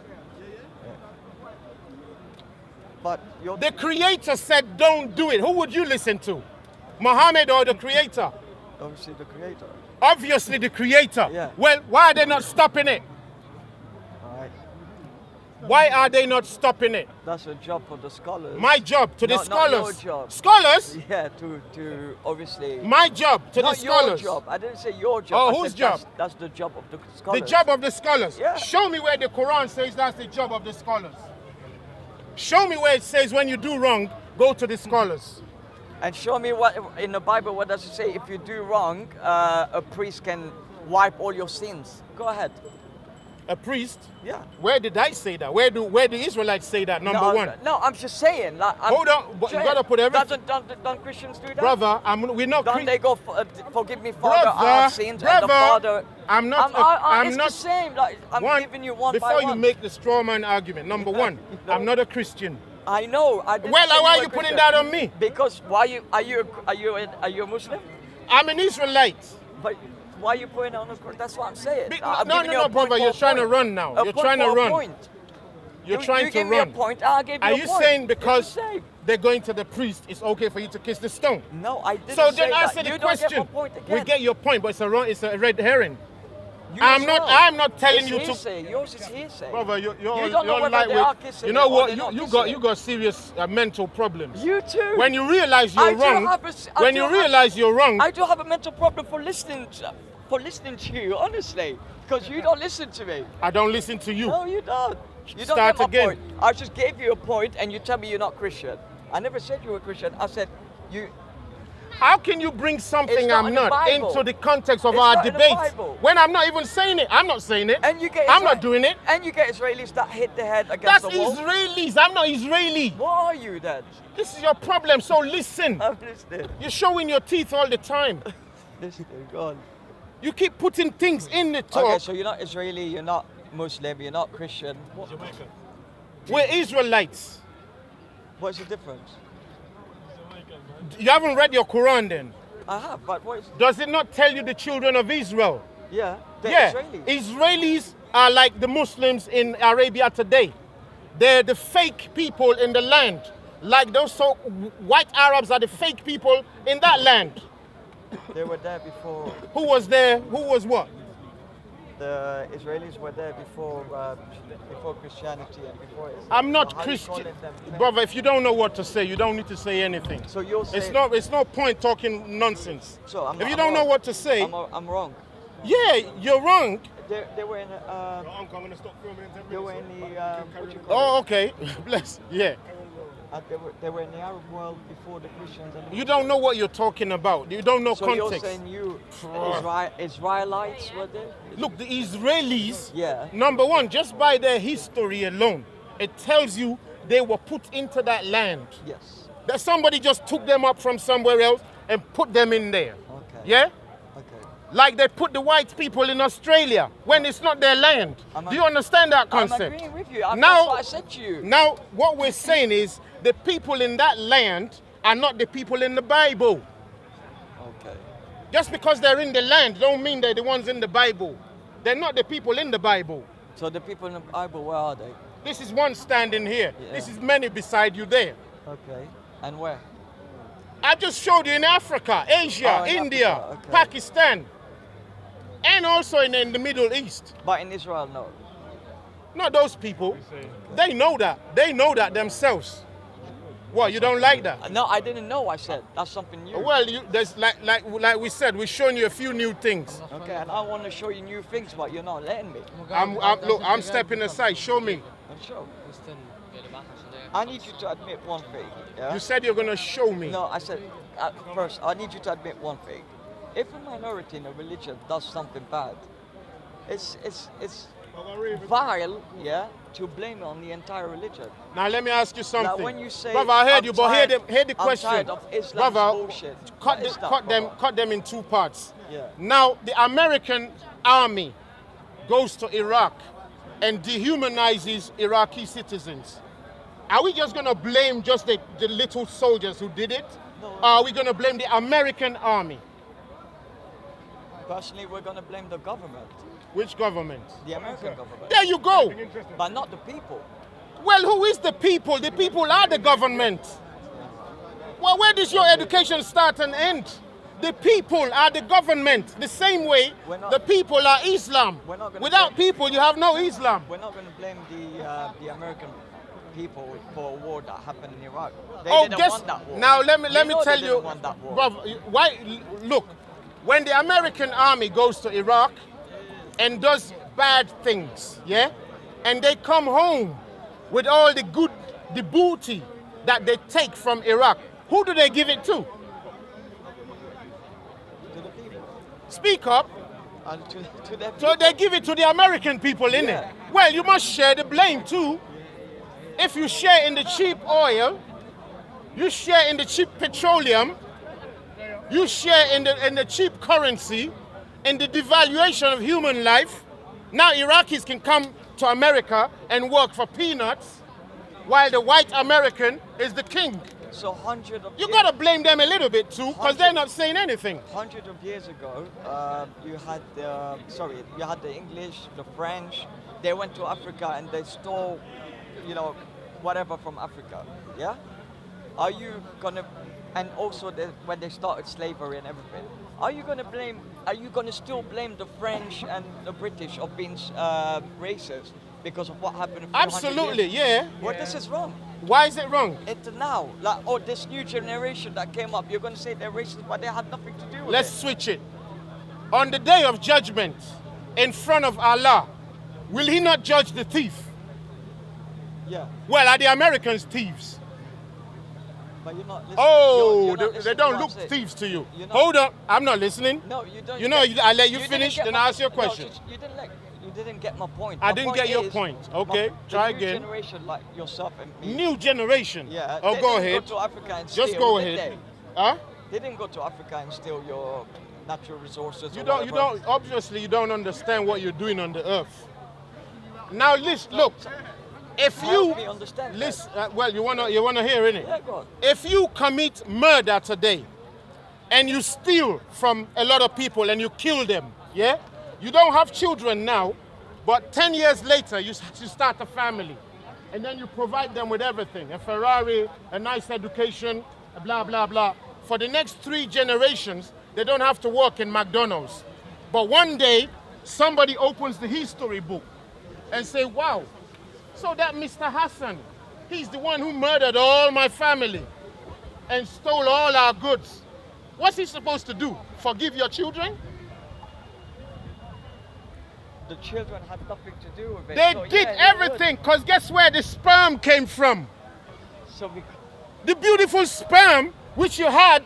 but you're The Creator said don't do it. Who would you listen to? Muhammad or the Creator? obviously the creator. Obviously the Creator. Yeah. Well, why are they not stopping it? All right. Why are they not stopping it? That's a job for the scholars. My job to the Not scholars. your job. Scholars? Yeah, to obviously. My job to not the scholars. your job. I didn't say your job. Oh, I whose said job? That's the job of the The scholars. job of the scholars. Yeah. Show me where the Quran says that's the job of the scholars. Show me where it says when you do wrong, go to the scholars. And show me what in the Bible. What does it say? If you do wrong, a priest can wipe all your sins. Go ahead. A priest? Yeah. Where did I say that? Where do the Israelites say that? Number no, one. No, I'm just saying. Like, Hold on, but you gotta put everything- Don't Christians do that? Brother, we're not Don't Chri- they go, forgive me, Father, Brother, our sins, and the brother, Father. I'm not- It's not- the same. Like, I'm one, giving you one before by you one. make the straw man argument. Number one, No. I'm not a Christian. I know. I didn't Well, say why are were you putting Christian. that on me? Because are you a Muslim? I'm an Israelite. But why are you putting on a cross? That's what I'm saying. Be- I'm no, giving no, you no, a point brother, for you're a trying to point. run now. A You're point trying to for a run. point. You're you trying to give me a run. point, I'll give you Are a you point. saying It's because the same. they're going to the priest, it's okay for you to kiss the stone? No, I didn't So say then that. answer the You don't get question. my point again. We get your point, but it's a red herring. You I'm as not- well. I'm not telling It's you to- hearsay. Yours is hearsay. Brother, you're You don't know you're whether they are lightweight. kissing You know or what? they're not You kissing. got serious mental problems. You too. When you realize I you're do wrong, have a- when you realize you're wrong, I do have a mental problem for listening to you, honestly, because you don't listen to me. I don't listen to you. No, you don't. You don't Start get my again. point. I just gave you a point, and you tell me you're not Christian. I never said you were Christian. I said you. How can you bring something It's not I'm in the not Bible. into the context of It's our not in the debate Bible. when I'm not even saying it? I'm not saying it. And you get. I'm not doing it. And you get Israelis that hit their head against That's the wall. Israelis. I'm not Israeli. What are you then? This is your problem. So listen. I'm listening. You're showing your teeth all the time. Listening. Go on. You keep putting things in the talk. Okay, so you're not Israeli. You're not Muslim. You're not Christian. We're Israelites. What's the difference? You haven't read your Quran then? I have, but what is? Does it not tell you the children of Israel? Yeah, they're Yeah, Israelis. Israelis are like the Muslims in Arabia today. They're the fake people in the land. Like those white Arabs are the fake people in that land. They were there before. Who was there? Who was what? The Israelis were there before Christianity and before Islam. I'm not So how you Christian. calling them fake? Brother, if you don't know what to say, you don't need to say anything. So you're saying. It's no point talking nonsense. So I'm If not- you I'm don't know wrong. what to say, I'm wrong. yeah, you're wrong. They were in. They were in the. What you call Oh, okay. Bless. Yeah. it? They were in the Arab world before the Christians. And the You don't know what you're talking about. You don't know So context. you're saying Israelites were there? Look, the Israelis, Yeah. number one, just by their history alone, it tells you they were put into that land. Yes. That somebody just took them up from somewhere else and put them in there. Okay. Yeah? Okay. Like they put the white people in Australia when it's not their land. Do you understand that concept? I'm agreeing with you. Now- That's what I said to you. Now, what we're saying is the people in that land are not the people in the Bible. Okay. Just because they're in the land don't mean they're the ones in the Bible. They're not the people in the Bible. So the people in the Bible, where are they? This is one standing here. Yeah. This is many beside you there. Okay. And where? I just showed you in Africa, Asia, Oh, in India, Africa, okay. Pakistan, and also in the Middle East. But in Israel, no. Not those people. They know that. They know that themselves. What, you don't like that? No, I didn't know. I said that's something new. Well, there's like we said, we're showing you a few new things. Okay, and I want to show you new things, but you're not letting me. I'm stepping aside. Show me. Sure. I need you to admit one thing. Yeah? You said you're gonna show me. No, I said first. I need you to admit one thing. If a minority in a religion does something bad, it's vile, yeah, to blame it on the entire religion. Now let me ask you something. Like when you say, brother, I heard I'm you, but hear the question. I'm tired of Islam's brother, bullshit. cut What is that, cut them in two parts. Yeah. Now the American army goes to Iraq and dehumanizes Iraqi citizens. Are we just gonna blame just the little soldiers who did it? No. Or are we gonna blame the American army? Personally, we're going to blame the government, Which government? the American government, There you go. but not the people. Well, who is the people? The people are the government. Well, where does your education start and end? The people are the government. The same way We're not- the people are Islam. We're not gonna Without blame- people, you have no Islam. We're not going to blame the American people for a war that happened in Iraq. They Oh, didn't guess want that war. now let me You know tell they you, didn't want that war. brother, why? Look, when the American army goes to Iraq and does bad things, yeah, and they come home with all the booty that they take from Iraq, who do they give it to? To the people. Speak up. And to their So they give it to the American people, innit? Yeah. Well, you must share the blame too. If you share in the cheap oil, you share in the cheap petroleum, you share in the cheap currency, in the devaluation of human life. Now Iraqis can come to America and work for peanuts, while the white American is the king. So hundred of You years, gotta blame them a little bit too, because they're not saying anything. hundred of years ago, you had the English, the French. They went to Africa and they stole, whatever from Africa. Yeah. Are you gonna? And also when they started slavery and everything, are you gonna still blame the French and the British of being racist because of what happened? A few hundred Absolutely, years? yeah. Well, this is wrong. Why is it wrong? It's now, this new generation that came up, you're going to say they're racist, but they had nothing to do with Let's it. switch it. On the day of judgment, in front of Allah, will He not judge the thief? Yeah, Well, are the Americans thieves? but you're not listening. Oh, You're not they listening don't to what look I'm saying. thieves to you. You're not- Hold up, I'm not listening. No, you don't. You know, I let you didn't finish, get then my- I ask your no, question. you didn't get my point. I My didn't point get your is, point. Okay, try the new again. generation like yourself and me. New generation. Yeah. Oh, they go didn't ahead. Go to Africa and steal, Just go did ahead. Huh? They didn't go to Africa and steal your natural resources. You or don't. whatever. Obviously, you don't understand what you're doing on the earth. Now, listen. Look, if Help you me understand that. listen, well, you wanna hear, innit? Yeah, go on. If you commit murder today and you steal from a lot of people and you kill them, yeah? You don't have children now, but 10 years later you start a family. And then you provide them with everything, a Ferrari, a nice education, blah, blah, blah. For the next 3 generations, they don't have to work in McDonald's. But one day, somebody opens the history book and say, wow, so that Mr. Hassan, he's the one who murdered all my family and stole all our goods. What's he supposed to do? Forgive your children? The children had nothing to do with it. They so, did yeah, everything, because guess where the sperm came from? So we, The beautiful sperm which you had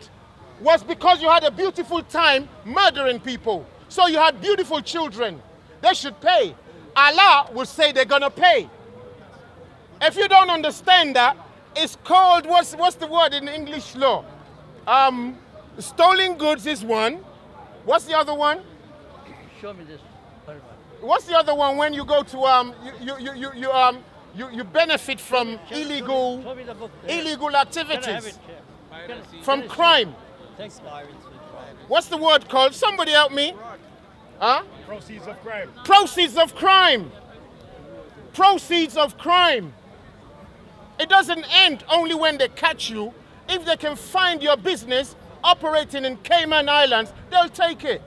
was because you had a beautiful time murdering people. So you had beautiful children. They should pay. Allah will say they're gonna pay. If you don't understand that, it's called, what's the word in English law? Stolen goods is one. What's the other one? Show me this. What's the other one when you go to you benefit from Show illegal me the book. illegal Can I have activities, it? Can I- from can I see crime? it? Thanks. What's the word called? Somebody help me. Huh? Proceeds of crime. Proceeds of crime. Proceeds of crime. It doesn't end only when they catch you If they can find your business operating in Cayman Islands, they'll take it.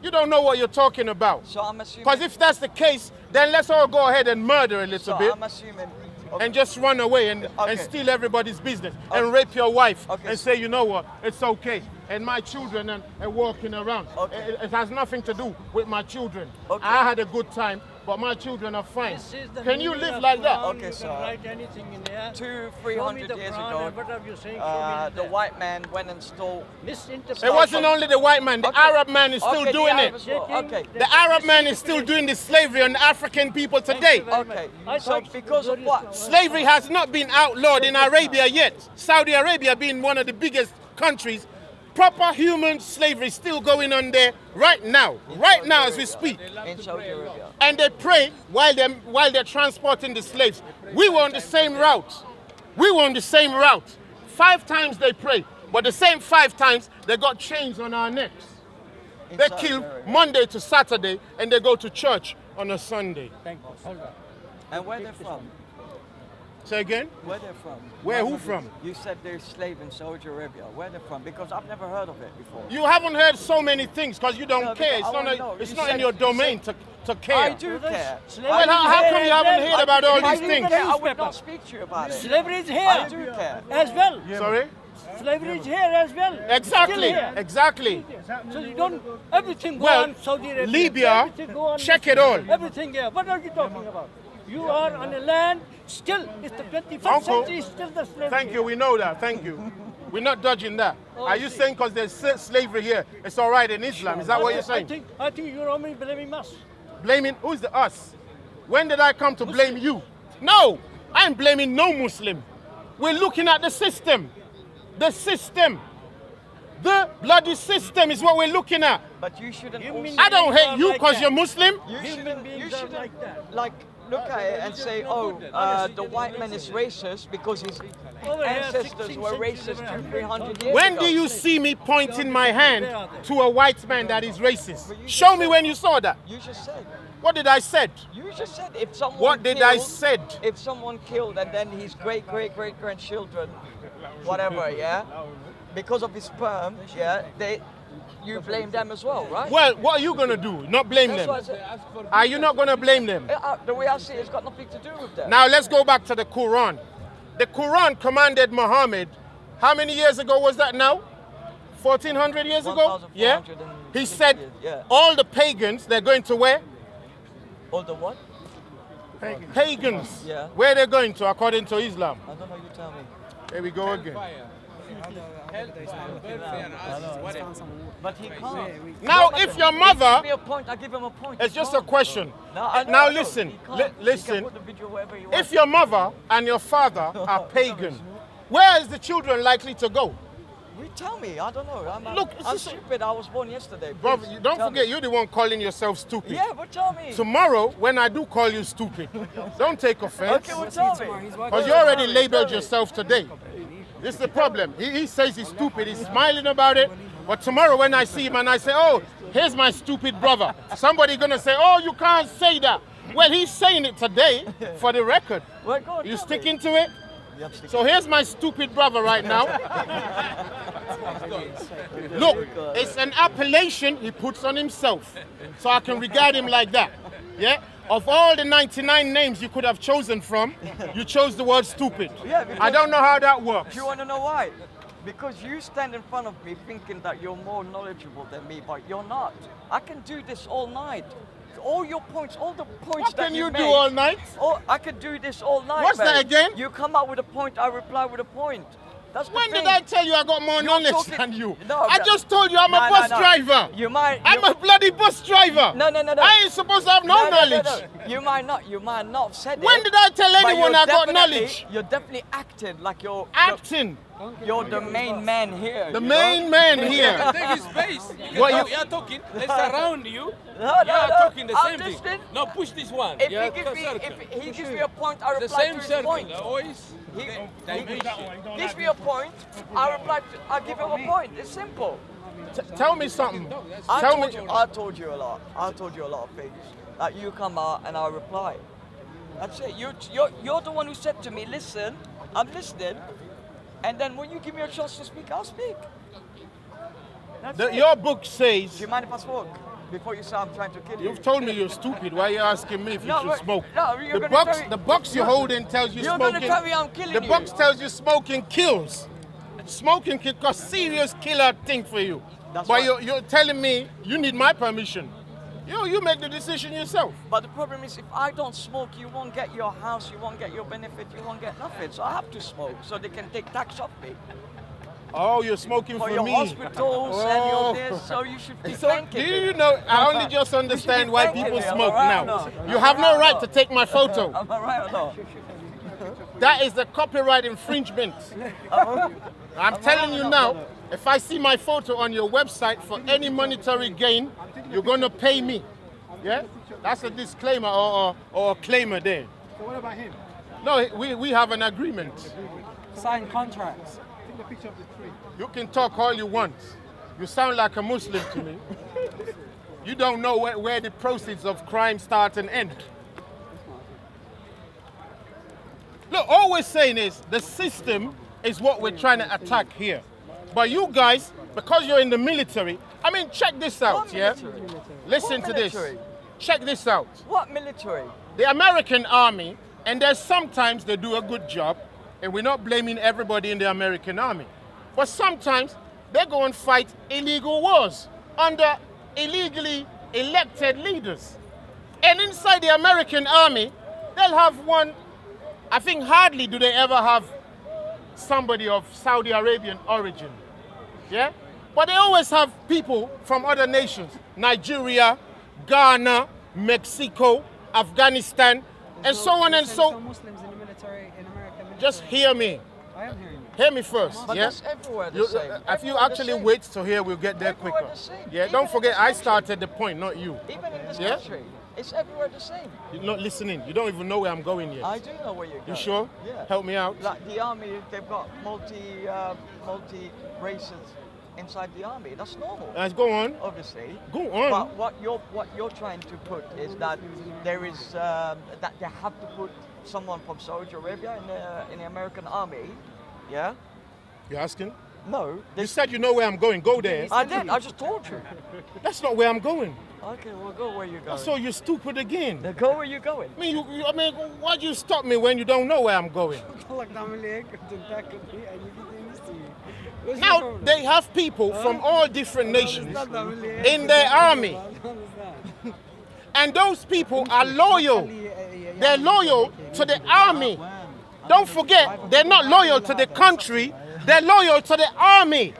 You don't know what you're talking about. So I'm assuming. Because if that's the case, then let's all go ahead and murder a little So bit I'm assuming. and just run away and Okay. steal everybody's business and rape your wife Okay. and say, you know what, it's okay. And my children are walking around. Okay. It has nothing to do with my children. Okay. I had a good time, but my children are fine. This is the Can you meaning live of like that? Quran. Okay, You sir. can write anything in there. 200-300 Show me the years Quran ago, and what are you saying? Show me the white man went and stole. Misinterpret. It wasn't only the white man, the Okay. Arab man is still Okay, the doing Arab it. as well. Okay. The Arab man is still doing the slavery on the African people today. Okay. So because of what? Slavery has not been outlawed in Arabia yet. Saudi Arabia being one of the biggest countries, proper human slavery is still going on there right now as we speak. In Saudi Arabia. And they pray while they're transporting the slaves. We were on the same route. 5 times they pray, but the same 5 times they got chains on our necks. In They Saudi kill Arabia. Monday to Saturday and they go to church on a Sunday. Thank you. Hold on. And where they're from? Say again? Where they're from? Where, who from? You said they're slave in Saudi Arabia. Where they're from? Because I've never heard of it before. You haven't heard so many things because you don't No, care. because I wanna know. It's You not said- in your you domain to care. I do care. Well, how come you haven't heard about all If I these didn't things? care, I would not speak to you about it. Slavery is I here do care. as well. Sorry? Slavery is here as well. Exactly, Still here. exactly. So you don't, everything go Well, on Saudi Arabia. Libya, everything go on check it all. Everything here. What are you talking about? You are on a land, still, it's the 21st Uncle, century, still the slavery. Thank you, we know that, thank you. We're not dodging that. Oh, Are I you see. saying because there's slavery here, it's all right in Islam? Is that what you're saying? I think you're only blaming us. Blaming, who's the us? When did I come to blame you? No, I'm blaming no Muslim. We're looking at the system. The system. The bloody system is what we're looking at. But you shouldn't. You also- mean- I don't hate you Like because that. you're Muslim. You Human shouldn't. beings You are shouldn't like that. like look at it and say, oh, the white man is racist because his Over here, ancestors 16th were century, racist they were 200-300 years When ago. do you see me pointing my hand to a white man that is racist? Show me when you saw that. You just said. What did I said? You just said if someone. What did killed, I said? If someone killed and then his great grandchildren, whatever, yeah, because of his sperm, yeah, you blame them as well, right? Well, what are you going to do? Not blame That's them. what I said. Are you not going to blame them? The way I see it, it's got nothing to do with that. Now let's go back to the Quran. The Quran commanded Muhammad, how many years ago was that now? 1400 years ago? Yeah? 1460 He said years, yeah. all the pagans, they're going to where? All the what? Pagans. Yeah. Where they're going to according to Islam. I don't know, you tell me. Here we go again. But he can't. Now if your mother, Give me a point, I give him a point. it's He just a can't. question. No, I know, Now I know. listen, He can't. He listen. can put the video wherever he If wants. your mother and your father are pagan, where is the children likely to go? Tell me, I don't know. Look, it's I'm just- stupid. I was born yesterday. Bro, Please, don't tell forget, me. you're the one calling yourself stupid. Yeah, but tell me. Tomorrow, when I do call you stupid, don't take offense. Okay, well, tell me. Because you already Tell me, labeled tell me. yourself today. This is the problem. He says he's stupid, he's smiling about it. But tomorrow when I see him and I say, oh, here's my stupid brother, somebody gonna say, oh, you can't say that. Well, he's saying it today for the record. Well, go on, You tell sticking me. to it? So here's my stupid brother right now. Look, it's an appellation he puts on himself. So I can regard him like that. Yeah? Of all the 99 names you could have chosen from, you chose the word stupid. Yeah, because- I don't know how that works. Do you want to know why? Because you stand in front of me thinking that you're more knowledgeable than me, but you're not. I can do this all night. All your points, all the points What that can you make, do all night? Oh, I could do this all night. What's that mate. again? You come out with a point, I reply with a point. That's the When thing. did I tell you I got more You're knowledge talking- than you? No, I but- just told you I'm a No, bus no. driver. You might. I'm you- a bloody bus driver. No. I ain't supposed to have no knowledge. You might not. You might not have said it. When did I tell but anyone you're I got definitely- knowledge? You're definitely acting like Acting. you're the main man here. The you main know? man here. Take his space. What You you- are talking. Let's surround you. No, You are talking the I'm same thing. listening. No, push this one. If Yeah, he gives me, circle. if he gives me a point, I The reply same to his circle. point. Always He dimension. gives me a point, I give him a point. It's simple. Tell me something. I Tell told me. you. I told you a lot. I told you a lot of things. Like you come out and I reply. That's it. You're the one who said to me, listen, I'm listening. And then when you give me a chance to speak, I'll speak. That's it. Your book says, Do you mind if I smoke? Before you say I'm trying to kill you. you've told me you're stupid. Why are you asking me if No, you but- should smoke? no, you're the gonna box, tell me- the box you're holding tells you You're smoking. gonna tell me I'm killing the you. box tells you smoking kills. Smoking can cause serious killer thing for you. That's but right. you're telling me you need my permission. You make the decision yourself. But the problem is, if I don't smoke, you won't get your house, you won't get your benefit, you won't get nothing. So I have to smoke so they can take tax off me. Oh, you're smoking For for your me. hospitals and Oh. your this, so you should be So, thanking do me. you know, I only just understand be why thanking people me, smoke alright, now. no. You have no Alright, right no. to take my photo. Am I right or not? That is a copyright infringement. I'm telling you now, if I see my photo on your website for any monetary gain, you're going to pay me. Yeah? That's a disclaimer or a claimer there. So what about him? No, we have an agreement. Sign contracts. Take the picture of the tree. You can talk all you want. You sound like a Muslim to me. You don't know where the proceeds of crime start and end. Look, all we're saying is the system is what we're trying to attack here. But you guys, because you're in the military, I mean, check this out, What yeah? military? Listen What to this. military? Check this out. What military? The American army, and there's sometimes they do a good job, and we're not blaming everybody in the American army, but sometimes they go and fight illegal wars under illegally elected leaders. And inside the American army, they'll have one, I think hardly do they ever have somebody of Saudi Arabian origin, yeah? But they always have people from other nations, Nigeria, Ghana, Mexico, Afghanistan, and so on and so. Muslims in the military in America. Just hear me. I am hearing you. Hear me first, But yeah? that's everywhere the You, same. if you Everywhere the actually same. wait to hear, we'll get there Everywhere quicker. the same. Yeah, Even don't in forget, this I country. started the point, not you. Even in this Yeah? country, it's everywhere the same. You're not listening. You don't even know where I'm going yet. I do know where you're going. You sure? Yeah. Help me out. Like the army, they've got multi races inside the army. That's normal, Go on. obviously. Go on. But what you're trying to put is that there is that they have to put someone from Saudi Arabia in the American army. Yeah. You asking? No. You said you know where I'm going. Go there. I did. I just told you. That's not where I'm going. Okay, well, go where you're going. So you're stupid again. Then go where you're going. I mean, why do you stop me when you don't know where I'm going? Now they have people from all different nations in their army, and those people are loyal. They're loyal to the army. Don't forget, they're not loyal to the country. They're loyal to the army.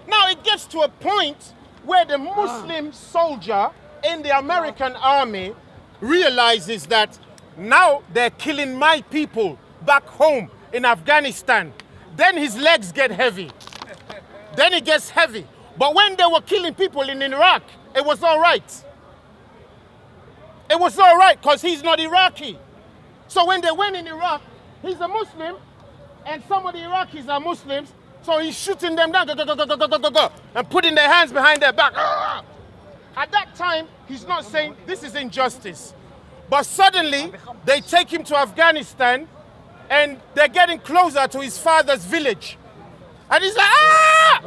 Now it gets to a point where the Muslim soldier in the American army realizes that now they're killing my people back home in Afghanistan. Then his legs get heavy. Then it gets heavy. But when they were killing people in Iraq, it was all right. It was all right because he's not Iraqi. So when they went in Iraq, he's a Muslim, and some of the Iraqis are Muslims, so he's shooting them down, and putting their hands behind their back. At that time, he's not saying this is injustice. But suddenly, they take him to Afghanistan, and they're getting closer to his father's village. And he's like, ah!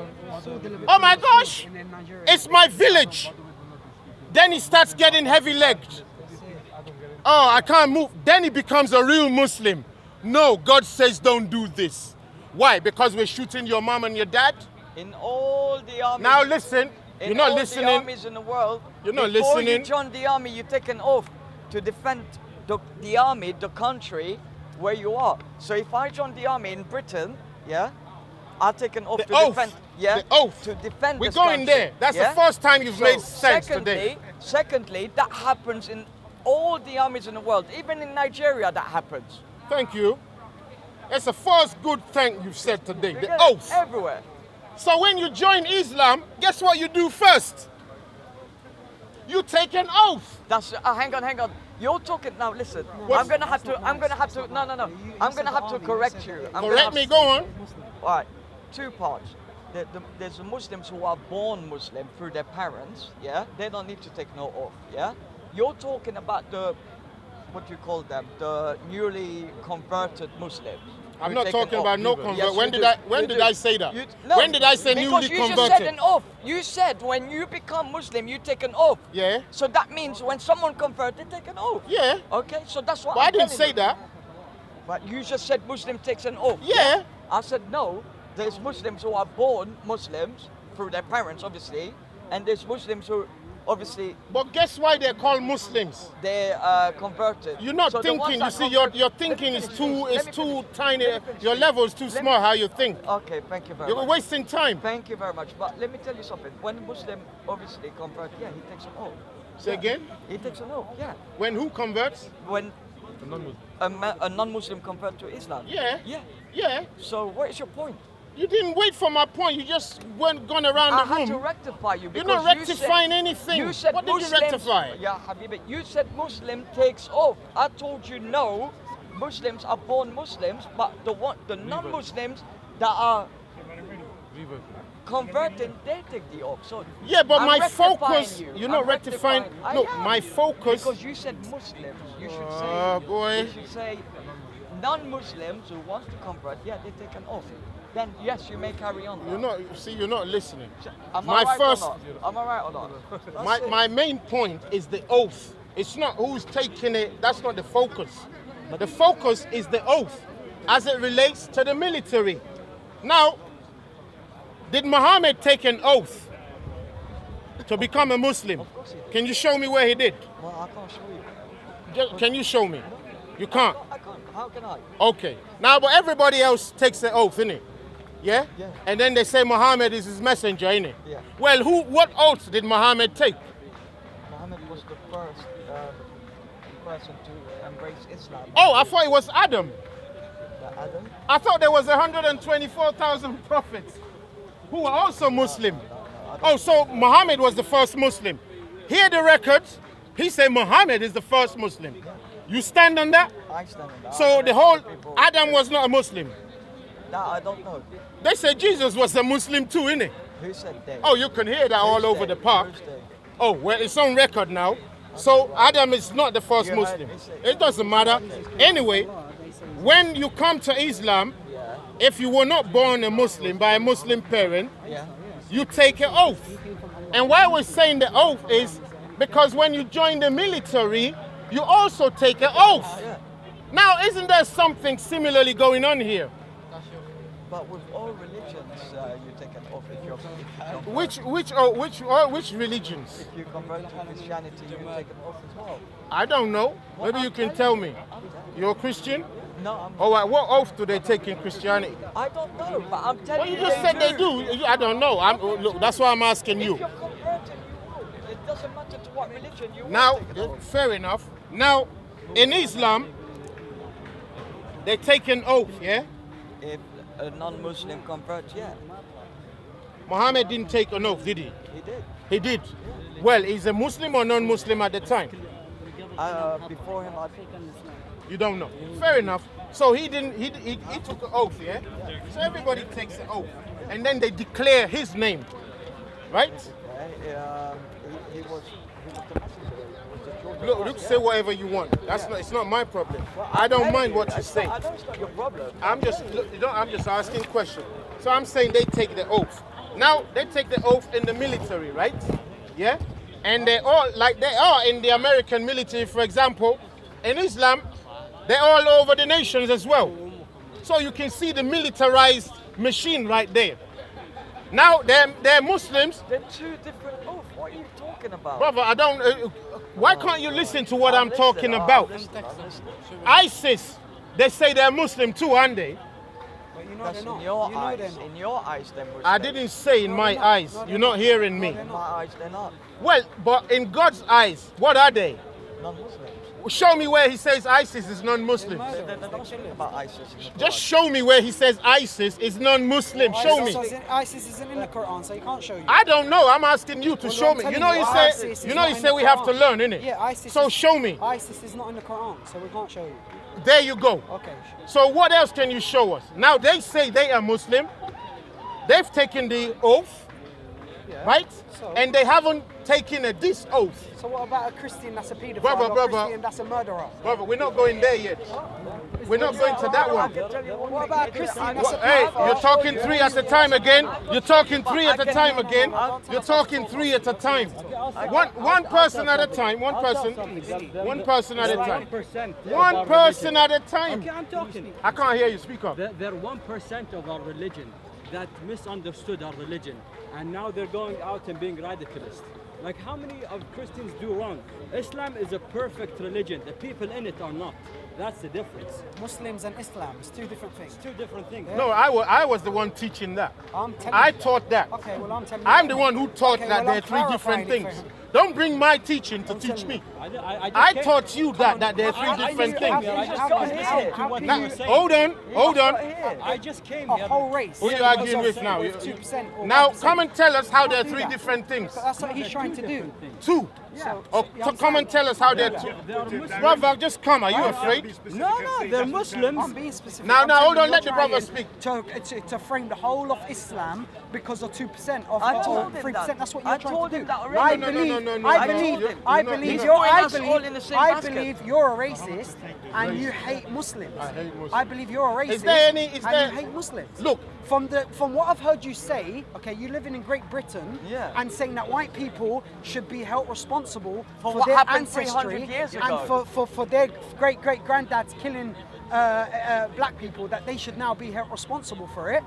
Oh my gosh, it's my village. Then he starts getting heavy-legged. Oh, I can't move. Then he becomes a real Muslim. No, God says don't do this. Why? Because we're shooting your mom and your dad? In all the armies. Now listen, in you're not all listening. the armies in the world. You're not before listening. you join the army, you take an oath to defend the army, the country where you are. So if I join the army in Britain, yeah, I'll take an oath The to oath. defend. Yeah, The oath. to defend. We're this going country, there. That's yeah? the first time you've made sense today. Secondly, that happens in all the armies in the world. Even in Nigeria, that happens. Thank you. It's the first good thing you've said today. You The get it? oath. Everywhere. So when you join Islam, guess what you do first? You take an oath. That's hang on. You're talking now. Listen, What's- I'm gonna have to. No. I'm gonna have to correct you. Correct me, go on. All right, two parts. There's the Muslims who are born Muslim through their parents. Yeah, they don't need to take no oath. Yeah, you're talking about the, what do you call them? The newly converted Muslims. I'm You not take an talking oath. about no Yes, convert. you When did do. I? When You did do. I say that? No, When did I say because newly you just converted? said an oath. You said when you become Muslim, you take an oath. Yeah. So that means when someone converts, they take an oath. Yeah. Okay, so that's what But I'm I didn't telling say you. that. But you just said Muslim takes an oath. Yeah. I said no. There's Muslims who are born Muslims through their parents, obviously, and there's Muslims who, obviously, But guess why they're called Muslims? they're converted. You're not So the ones thinking. You that see, your convert- thinking Let is me too finish. is Let me too finish. tiny. Let me finish. Your level is too Let me small. How finish. you think? Okay, thank you very You're much. wasting time. Thank you very much. But let me tell you something. When a Muslim obviously converts, yeah, he takes an oath. Say again. He takes an oath, yeah. When who converts? When a non-Muslim converts to Islam. Yeah. Yeah. Yeah. So what is your point? You didn't wait for my point. You just went gone around I the had to room. rectify you You're because not you rectifying said, anything. You said What did you Muslims, rectify? Yeah, Habibi, you said Muslim takes oath. I told you no. Muslims are born Muslims, but the non-Muslims that are converting, they take the oath. So Yeah, but I'm my rectifying focus. you. You're not I'm rectifying. rectifying. No, I am. my focus. Because you said Muslims. You should say. Oh boy. You should say non-Muslims who want to convert. Yeah, they take an oath. Then yes, you may carry on. You're not. See, you're not listening. Am my I right first- or not? Am I right or not? That's My it. my main point is the oath. It's not who's taking it. That's not the focus. The focus is the oath, as it relates to the military. Now, did Muhammad take an oath to become a Muslim? Can you show me where he did? Well, I can't show you. Can you show me? You can't. I can't. How can I? Okay. Now, but everybody else takes the oath, innit? Yeah? Yeah. And then they say Muhammad is his messenger, innit? Yeah. Well, what oath did Muhammad take? Muhammad was the first person to embrace Islam. Oh, I thought it was Adam. Adam? I thought there was 124,000 prophets who were also Muslim. Oh, so Muhammad was the first Muslim. Hear the records. He said Muhammad is the first Muslim. You stand on that? I stand on that. So the whole Adam was not a Muslim. That I don't know. They said Jesus was a Muslim too, innit? Who said that? Oh, you can hear that all over the park. Who's they? Oh, well, it's on record now. So Adam is not the first You Muslim. heard me say- It doesn't matter. Anyway, when you come to Islam, if you were not born a Muslim by a Muslim parent, Yeah. you take an oath. And why we're saying the oath is because when you join the military, you also take an oath. Yeah. Now, isn't there something similarly going on here? But with all religions, you take an oath if you're Which religions? if you convert to Christianity, you take an oath as well. I don't know. Maybe you can tell me. You're a Christian? No, I'm, All right, what oath do they take in Christianity? I don't know, but I'm telling Well, you you. just said they do. I don't know. Look, that's why I'm asking If you. you're converted, you will. It doesn't matter to what religion you Now, will take an oath. fair enough. Now, in Islam, they take an oath, yeah? If a non-Muslim converts, yeah, Muhammad didn't take an oath, did he? he did. He did. Well, is a Muslim or non-Muslim at the time? Before him, I think. You don't know. Fair enough. So he didn't. He took an oath, yeah. So everybody takes an oath, and then they declare his name, right? He was the messenger. He was the chosen Look, one, you can yeah. say whatever you want. That's not. It's not my problem. Well, I I'm don't telling mind what you it's say. not- I know it's not your problem. I'm just. Look, I'm just asking question. So I'm saying they take the oath. Now they take the oath in the military, right? Yeah. And they all like they are in the American military, for example. In Islam, they're all over the nations as well. So you can see the militarized machine right there. Now they're Muslims, They're two different oaths. What are you talking about? brother. I don't. Why can't you listen to what I'm listening, talking I'm about? listening, I'm listening. ISIS, they say they're Muslim too, aren't they? But you know That's they're not. in your you know eyes. they're not. In your eyes, they're Muslim. I didn't say in my eyes. You're not hearing me. In my eyes, they're not. Well, but in God's eyes, what are they? Non-Muslims. Show me where he says ISIS is non-Muslim. They don't speak about ISIS in the Quran. Just show me where he says ISIS is non-Muslim. Show me. ISIS isn't in the Quran, so he can't show you. I don't know. I'm asking you to Well, show I'm me. You telling know you, you ISIS say is you not know you in say the we have to Quran. learn, innit? Yeah, ISIS. So is, show me. ISIS is not in the Quran, so we can't show you. There you go. Okay. So what else can you show us? Now they say they are Muslim. They've taken the oath. right? And they haven't taken a this oath. So what about a Christian that's a paedophile Brother, or a brother. Christian that's a murderer? Brother, we're not going there yet. We're not going to that one. What about a Christian that's a Hey, paedophile? you're talking three at a time again. You're talking three at a time again. You're talking three at a time. One person at a time. One person at a time. 1% at a time. Okay, I'm talking. I can't hear you. Speak up. They're 1% of our religion that misunderstood our religion, and now they're going out and being radicalist. Like, how many of Christians do wrong? Islam is a perfect religion. The people in it are not. That's the difference. Muslims and Islam, it's two different things. Two different things. No, I was the one teaching that. I'm telling I you. taught that. Okay, well I'm telling you. I'm the one who taught Okay, that well, there I'm are three different clarifying it things. for him. Don't bring my teaching to teach me. I taught you that there are three different things. Hold on. I just came A here. whole race. Who are you arguing with now? 2% or Now 1%. come and tell us how there are do three that. different things. That's what he's trying to do. Two. Yeah. Oh, come and tell us how they're two. Brother, just come. Are you afraid? No, they're Muslims. I'm being specific. Now, I'm now, telling hold you, on. you're Let the brother trying speak. To frame the whole of Islam because of 2% of I told or him 3%. that. That's what I you're trying told to him do. that already. I No, no, believe. no, no, I no, believe. no, I no, believe. no. You're. Putting I us all believe. in the same I basket. believe you're a racist and you hate Muslims. I hate Muslims. I believe you're a racist. Is there any- is and there- you hate Muslims. Look. From what I've heard you say, okay, you living in Great Britain, Yeah. and saying that white people should be held responsible For what their happened ancestry 300 years and ago. for their great granddads killing black people, that they should now be held responsible for it,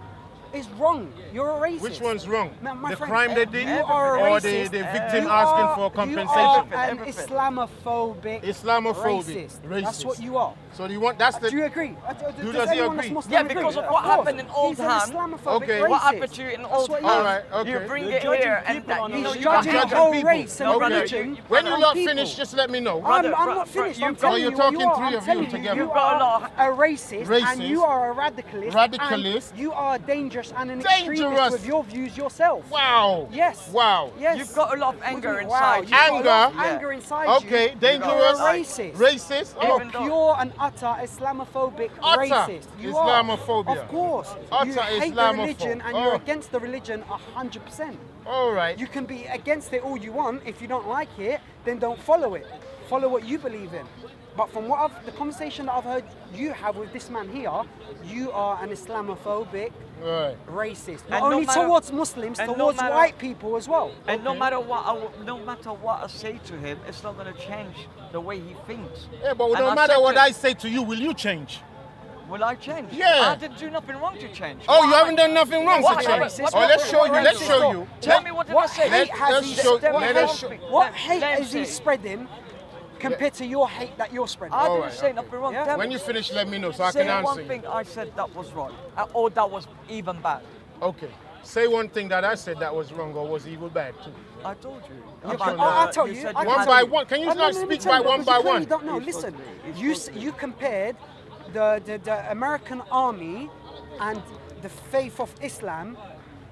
is wrong. You're a racist. Which one's wrong? My The friend, crime they did, you are a or racist. the victim You asking are- for You are compensation? an Everything. Islamophobic Islamophobic. racist. That's what you are. So you want? That's the. Do you agree? does he anyone that's agree? Muslim Yeah, agree? because of Of what course. happened in Old He's an Ham. Islamophobic Okay. racist. What happened to you in That's Old what he Ham? is. All right, okay. You bring You're it judging here and people that. on You a know, He's you I'm judging can't the judging whole people. race and Okay. religion. When you and lot people. finish, just let me know. I'm Brother, not finished. I'm you've telling you're you, talking you are. three I'm of you telling together. You You've got a lot are a racist, Racist. and you are a radicalist. Radicalist. And you are dangerous and an Dangerous. extremist with your views yourself. Wow. Yes. Wow. Yes. You've got a lot of anger Wow, inside you've you. got a lot of Anger. anger inside Okay. you. Dangerous. You're a racist. Racist. You're Even though- pure and utter Islamophobic Utter racist. You Islamophobia. Are. Of course. Utter you hate the Islamophobe. religion and Oh. you're against the religion 100%. All right. You can be against it all you want. If you don't like it, then don't follow it. Follow what you believe in. But from the conversation that I've heard you have with this man here, you are an Islamophobic Right. racist. And Not no only matter- towards Muslims, and no towards matter- white people as well. And no matter what I say to him, it's not going to change the way he thinks. Yeah, but And no I matter said what to him, I say to you, will you change? Will I change? Yeah. I didn't do nothing wrong to change. Oh, What you haven't done nothing wrong What to happened? change. What Oh, let's happened? show you. What Let's happened? show you. Tell me what did I What say? hate has let's he show- Tell me let one us show- thing. What Let- hate let him is he say. spreading compared to your hate that you're spreading? I didn't Alright, say okay. nothing wrong. Yeah. Tell When me. you finish, let me know so I Say can answer one you. thing I said that was wrong, or that was even bad. Okay. Say one thing that I said that was wrong or was evil bad too. I told you. I'll tell you. said I you can One had- tell by you. one. Can you No, not let me speak tell by you, one because by you clearly one? don't know. He's Listen, supposed to be. you compared the American army and the faith of Islam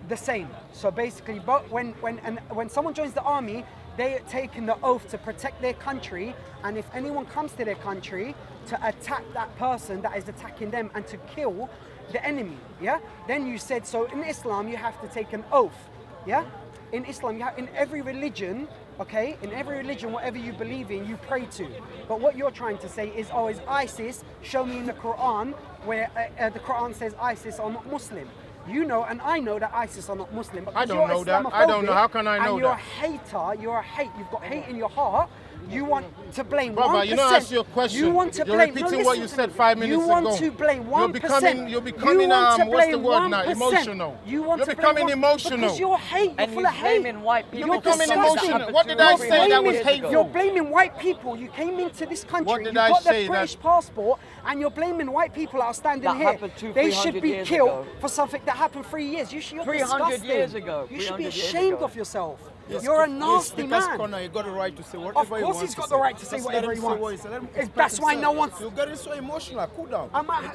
the same. So basically, but when someone joins the army, they are taking the oath to protect their country, and if anyone comes to their country to attack that person that is attacking them and to kill the enemy, yeah? Then you said, so in Islam you have to take an oath, yeah? In Islam, in every religion, okay, in every religion, whatever you believe in, you pray to. But what you're trying to say is, oh, is ISIS, show me in the Quran where the Quran says ISIS are not Muslim. You know, and I know that ISIS are not Muslim. But I don't you're know that. I don't know. Islamophobic How can I know and you're that? a hater. You're a hate. You've got hate in your heart. You want to blame 1%. Brother, you know, ask you a question. You want to You're blame. repeating no, what you listen said to me. 5 minutes You want ago. to blame 1%. You're becoming you want to what's the blame word now? 1%. Emotional. You want You're to becoming blame emotional. because you're hate. You're And full he's of hate. blaming white people. You're becoming disgusting. emotional. What did I say that was hateful? You're blaming white people. You came into this country. What did you I got say the British that- passport, and you're blaming white people that are standing That here. happened 200, They should 300 be years killed ago. for something that happened 3 years. You're 300 disgusting. years ago. You should be 300 years ashamed ago. of yourself. Yes, You're a yes, nasty because man. Connor, he got the right to say whatever Of he course wants he's to got say. the right to say Just whatever let he him say wants. what he said. Let him If express that's why no himself. one's- You're getting so emotional. Cool down.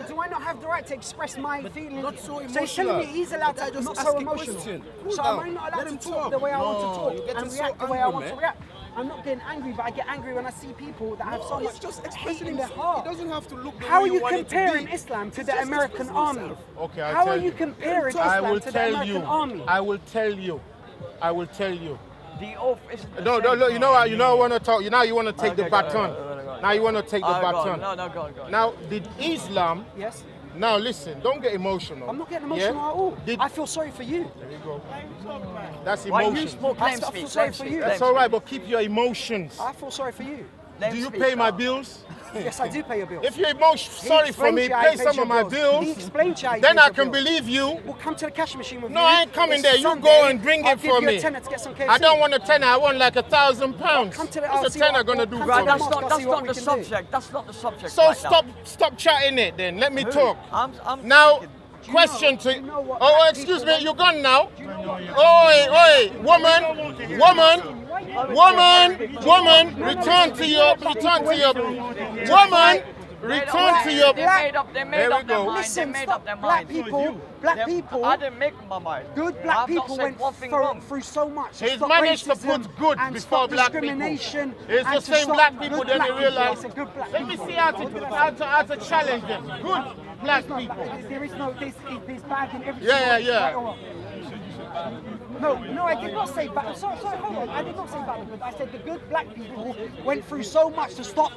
Do I not have the right to express my feelings? not so So he's emotional. telling me he's allowed But I to just not ask so a emotional. question. Cool So down. am I not Let allowed him to talk talk. the way I want to No, talk you're getting and so react the way I angry, want to man. react? I'm not getting angry, but I get angry when I see people that have so He's much just hate expressing in their himself. heart. He doesn't have to look the How are way you you want it to comparing be. Islam to He's the just American expressing army? himself. Okay, I'll How tell are you you. comparing I Islam will to the tell American you. army? I will tell you. I will tell you. The oath is. No, look, you know what? You know I want to talk. Now you want to take the baton. Now you want to take the baton. No, go on. Now, did Islam? Yes. Now listen, don't get emotional. I'm not getting emotional at all. I feel sorry for you. There you go. That's Why you emotion. smoke I lame feel speak? sorry Lame for speak, you. lame That's all right, but keep your emotions. I feel sorry for you. Lame Do you speak, pay my now. bills? Yes, I do pay your bills. If you're sorry for me, pay some of my He bills. explained to you how he Then pays I your can bills. believe you. We'll come to the cash machine with No, you. I ain't coming It's there. You Sunday. go and bring I'll it give for you me. a tenner to get some KFC. I don't want a tenner. I want like £1,000. Come to the- What's I'll a see what- tenner gonna do come for to me? the Right, mosque, that's I'll see what not we the can do. subject. That's not the subject. So right now. stop chatting it then. Let me talk. I'm Now, speaking. question to you know what Oh, black excuse people me, you gone now? Oi, woman, return to your woman. Return to your. They made up There their we mind. go. They made stop. up their Black mind. people, I didn't make my mind. good black I've not people said went one thing wrong. through so much. to He's stop managed to racism put good and before stop black people. discrimination. It's the and to same stop black people good that black they realize. people. I said good black Let me people. see how to challenge them. Good black people. There is no there's bad in every Yeah, single yeah. right or wrong. No, I did not say bad. Sorry, hold on. I did not say bad or good. I said the good black people went through so much to stop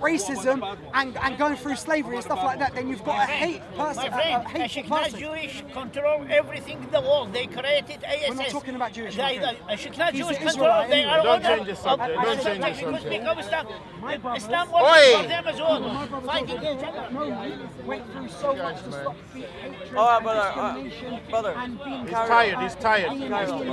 racism and going through slavery and stuff like that. Then you've got a hate person, My friend, a hateful Ashikna person. Jewish control everything in the world. They created ASS. We're not talking about Jewish, my They, friend. Ashikna He's Jewish an control. Israelite They anyway. are Don't owner change the of subject. Don't change the because subject. become Islam. brother- Islam Oi! was for them as well. Fighting each other. Went through so much to stop the hatred All right, and brother, discrimination brother. and being He's tired.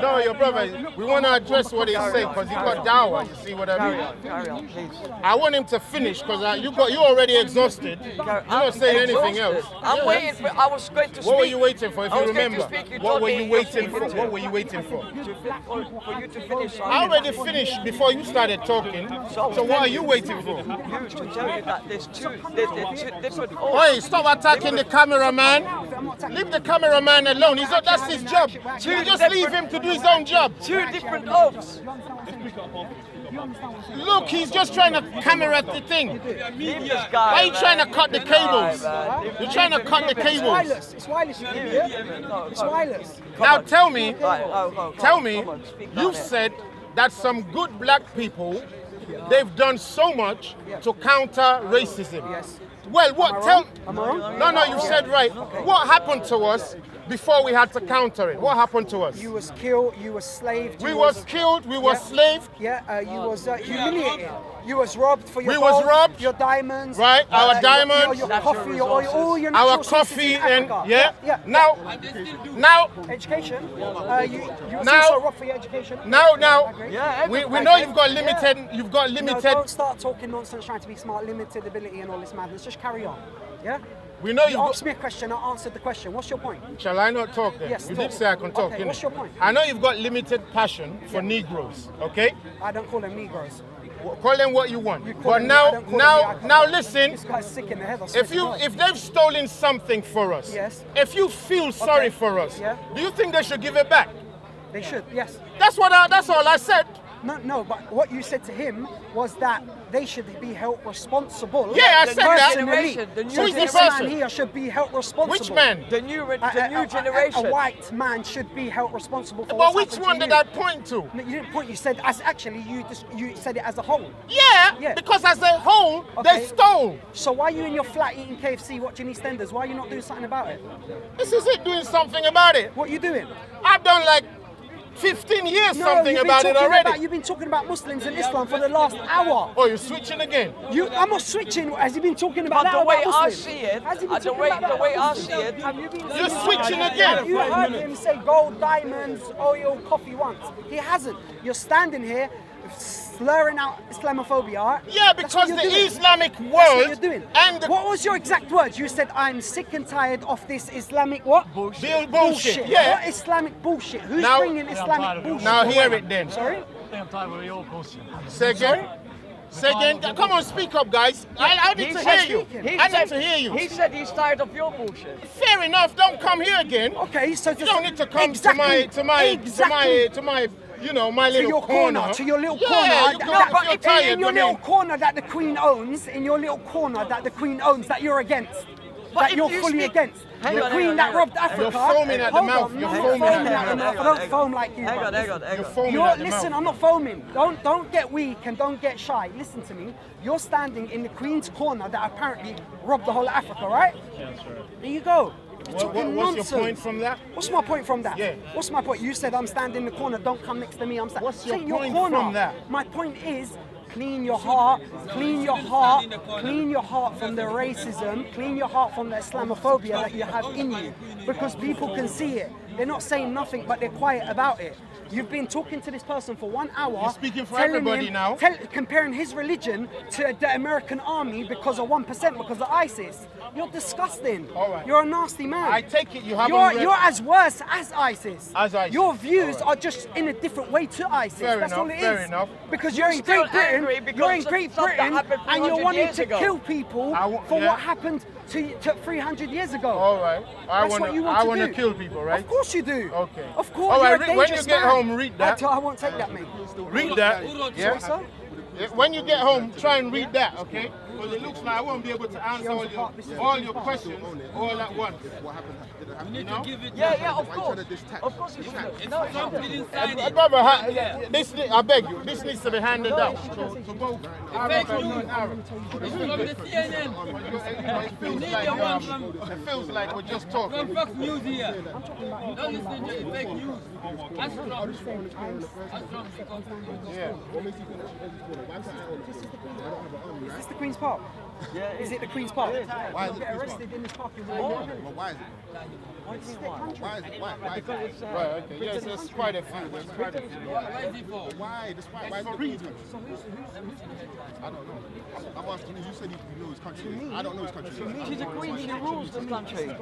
No, your brother. We want to address what he's saying because he got dawah. You see what I mean? Carry on, please. I want him to finish because you already exhausted. You're not saying anything else. I'm waiting for. I was going to speak. What were you waiting for? If I you was going to remember, speak, you what told were me you you're waiting for? speaking What were you waiting for? for you to finish. I already finished before you started talking. So what are you waiting for? You to tell you that there's two different. Oi, stop attacking the cameraman. Leave the cameraman alone. That's his job. You just leave him to do his own job. Two different oaths. Look, he's just trying to camera the thing. Leave this guy. Why are you trying to cut the cables? You're trying to cut the It's cables. wireless. It's wireless, you idiot. It's wireless. Now tell me, Come on, speak down you here. said that some good black people, they've done so much to counter racism. Yes. Well, what? Tell. Am I wrong? No, you said right. What happened to us before we had to counter it? What happened to us? You was killed, you was slaved. We you was killed, we was slaved. Yeah, you was humiliated. You was robbed for your We was gold, robbed. your diamonds. Right, our diamonds. Your coffee, all your Our natural resources coffee in and Africa. yeah. Now, Education. You was Now- also robbed for your education. now, Yeah, we every- know you've got limited. You've got No, limited. don't start talking nonsense trying to be smart, limited ability and all this madness. Just carry on. Yeah? We know You you've asked got. me a question, I answered the question. What's your point? Shall I not talk then? Yes, You talk. did say I can talk. Okay, innit? what's your point? I know you've got limited passion for Negroes. Okay. I don't call them Negroes. Call them what you want. You call But them- I don't call them Negroes. now listen. This guy's sick in the head. I swear to God. If they've stolen something for us, Yes. if you feel sorry for us, Yeah. do you think they should give it back? They should, yes. That's all I said. No, but what you said to him was that they should be held responsible. Yeah, I said that. Personally. The new So Who is the this person? man here should be held responsible. Which man? The new A generation. white man should be held responsible for But what's which happened one to did you. I point to? No, you didn't point. You said as actually you said it as a whole. Yeah, Yeah. because as a whole, Okay. they stole. So why are you in your flat eating KFC, watching EastEnders? Why are you not doing something about it? This is it, doing something about it. What are you doing? I've done like 15 years something you've been about it talking already. you've been talking about Muslims and Islam for the last hour. Oh, you're switching again? I'm not switching. Has he been talking about But that the way about I Muslims? see it, Has he been the talking way about that the way about I see Muslims? it, Have you been You're switching again. You heard him say gold, diamonds, oil, coffee once. He hasn't. You're standing here slurring out Islamophobia. Yeah, That's because what you're the doing. Islamic That's what world you're doing. and the What was your exact words? You said, I'm sick and tired of this Islamic what? bullshit. Yeah. What Islamic bullshit? Who's Now- bringing Islamic bullshit? Now hear it then. Sorry? Say again. Say again. Come on, speak up, guys. I need to hear you. I need to hear you. He said he's tired of your bullshit. Fair enough. Don't come here again. Okay, so You don't need to come exactly, to my you know, my to little your corner, to your little Yeah, corner. you come if you're tired. in your I little mean, corner that the Queen owns, in your little corner that the Queen owns, that you're against. But that if you're you fully speak- against. Hang The on, queen hang on, that hang on. robbed Africa. You're foaming at the Hold mouth. on, You're I'm not foaming foaming at at the the mouth. I don't foam like you. Hang bro. on, hang on, hang You're on. foaming You're, at the listen, mouth. I'm not foaming. Don't get weak and don't get shy. Listen to me. You're standing in the Queen's corner that apparently robbed the whole of Africa, right? Yeah, sure. There you go. You're What's talking your nonsense. point from that? What's my point from that? Yeah. What's my point? You said I'm standing in the corner. Don't come next to me. I'm standing. What's your in point corner. from that? My point is. Clean your heart, clean your heart, clean your heart from the racism, clean your heart from the Islamophobia that you have in you. Because people can see it. They're not saying nothing, but they're quiet about it. You've been talking to this person for 1 hour. You're speaking for telling everybody him- now. Comparing his religion to the American army because of 1%, because of ISIS. You're disgusting. All right. You're a nasty man. I take it you haven't You're, read- you're as worse as ISIS. As ISIS. Your views All right. are just in a different way to ISIS. Fair That's enough, all it is. fair enough. Because you're in still Great Britain, angry because you're in of Great stuff that Britain, happened and you're 300 wanting years to ago. kill people for yeah. what happened to 300 years ago. All right. That's what you want I to want to do. kill people, right? Of course you do. Okay. Of course. All right, You're a when you dangerous get man. home, read that. I won't take that, mate. Read that. Yeah. Sorry, sir? When you get home, try and read that, okay? Because it looks like I won't be able to answer all your questions all at once. You know? Yeah, of course. Of course you should. No, Brother, I beg you, this needs to be handed out. So both Arab and non-Arab. It feels like we're just talking. From Fox News here. Don't listen to fake news. That's wrong. Yeah. Is this the Queen's Park? Yeah, Is it the Queen's Park? Why is it Get Queen's arrested in this park. Well, why is it? Why is it? Why? because it's Right, okay. Yes, there's quite a few. There's quite a few. Why is it for? Why? Why is it Queen's country? I don't know. I'm asking you. You said you know his country. I don't know his country. she's a queen, she rules the country. Read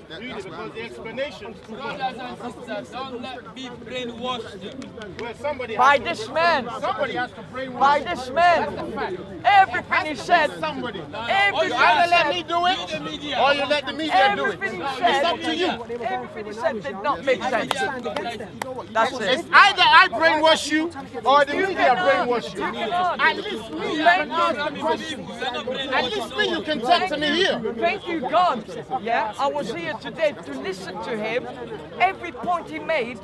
That's it what because the explanation is too long. Brothers and sisters, don't let be brainwashed. Well, somebody By has to- this man. Somebody has to brainwash By you. this man. Everything he said. Somebody. Everything You he either let said. me do it, or you let the media do it. Everything he It's said. up to you. Everything he said did not make sense. That's It's it. either I brainwash you, or the media cannot. brainwash you. You cannot. At least me, you can ask me questions. At least me, you can talk to me here. Thank you, God. Yeah, I was here today to listen to him. Every point he made,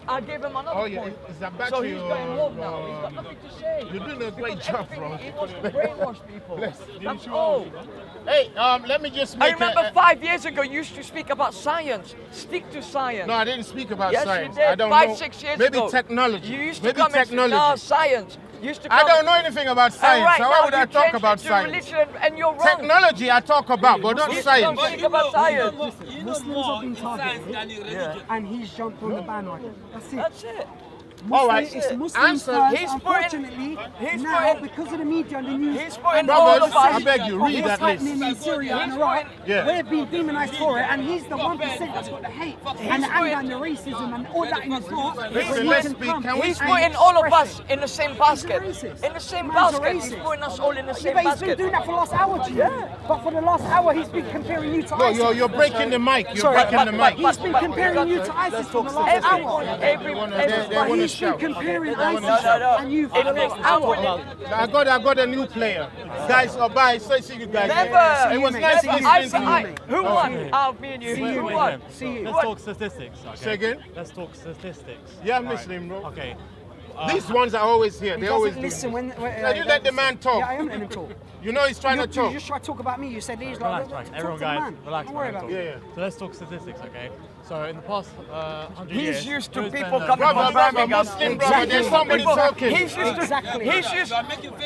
I gave him another Oh yeah, point. is that back So to he's your, going home now. He's got nothing to say. You're doing a great job, bro. He wants to brainwash people. Bless. That's all. Hey, let me just I make remember 5 years ago you used to speak about science. Stick to science. No, I didn't speak about Yes, science. you did. I don't 5, know. 6 years Maybe ago. technology. You used to Maybe come technology. and say, no, science. You used to I come don't know anything about and science. right so now why would I you talk changed about it to science? religion and you're wrong. Technology I talk about, but not You science. don't speak about science. You know Muslims more have been in science targeted. than in religion. And he's jumped on the bandwagon. That's it. That's it. All right. It's Muslims Answer. first. He's Unfortunately, he's now putting- because of the media and the news, He's putting and all Brothers, of us. I beg you, read what's that happening list. in Syria and He's Iraq, Yeah. we're being demonized for it, and he's the 1% that's got the hate and the anger and the racism and all that in his heart. Listen, Where let's he speak. come Can we He's speak? putting all of express us it. in the same basket. racist. In the same Man's a basket. He's racist. putting us all in the Yeah, same but he's been basket. doing that for the last hour to you. Yeah. But for the last hour, he's been comparing you to No, ISIS. you're breaking the mic. You're Sorry, breaking the mic. He's been comparing you to ISIS for the last hour. They wanna But he's been shout. comparing They wanna ISIS shout. and you for the last hour. I got a new player. Guys, bye. So see you guys. Never. It was nice Never. listening to you. Who won? Out of me and you. Who won? See you. Let's talk statistics. Okay? Say again? Let's talk statistics. Yeah, I'm All right. listening, bro. Okay. These ones are always here. He They always doesn't do. listen when. Now you let the man talk. Yeah, I am letting him talk. You know he's trying to You talk. just try to talk about me. You said he's Relax, like. relax. talk Everyone, to the guys, man. relax. Don't worry man. about it. Yeah. So let's talk statistics, okay? So in the past 100 years, He's used to who's been people the- coming Brother, from brother, Birmingham. Muslim brother, there's somebody talking. He's used to. Exactly. He's used.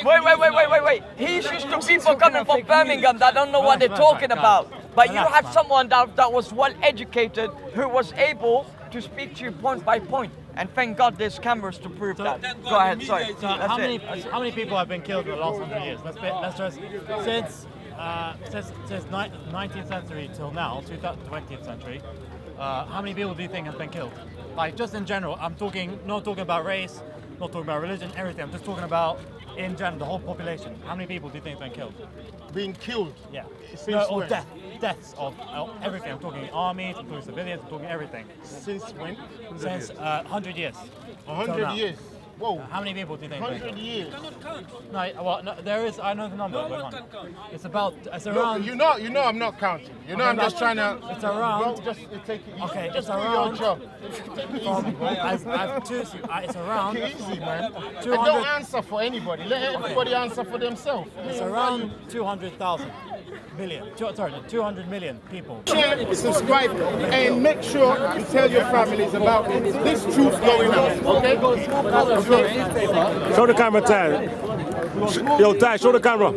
Wait. He's used to people coming from Birmingham that don't know what they're talking about. But you Relax, had man. someone that was well educated who was able to speak to you point by point. And thank God there's cameras to prove that. Go ahead, sorry. So That's how many it. how many people have been killed in the last 100 years? Let's just since 19th century till now, 20th century. How many people do you think have been killed? Like just in general, I'm not talking about race, not talking about religion, everything. I'm just talking about in general the whole population. How many people do you think have been killed? Being killed. Yeah. Since No, or when? deaths of everything. I'm talking armies, I'm talking civilians, I'm talking everything. Since when? Since 100 years. Till 100 now. years. Whoa. How many people do you think? 100 years. No, well, no, there is. I know the number. No but one can count. It's about. It's Look, around. you know I'm not counting. You know Okay, I'm just trying to. It's around. Bro, just take it easy. Okay, just it's do around. your job. It's around. Take it easy, man. And 200 don't answer for anybody. Let everybody answer for themselves. It's around 200,000 million. 200 million people. Share, subscribe, and make sure you tell your families about this truth going on. Okay? Show the camera, Ty. Yo, Ty, show the camera.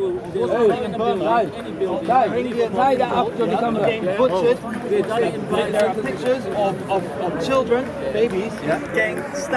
Tie that up to the camera. Butchered. There are pictures of children, babies, getting stabbed.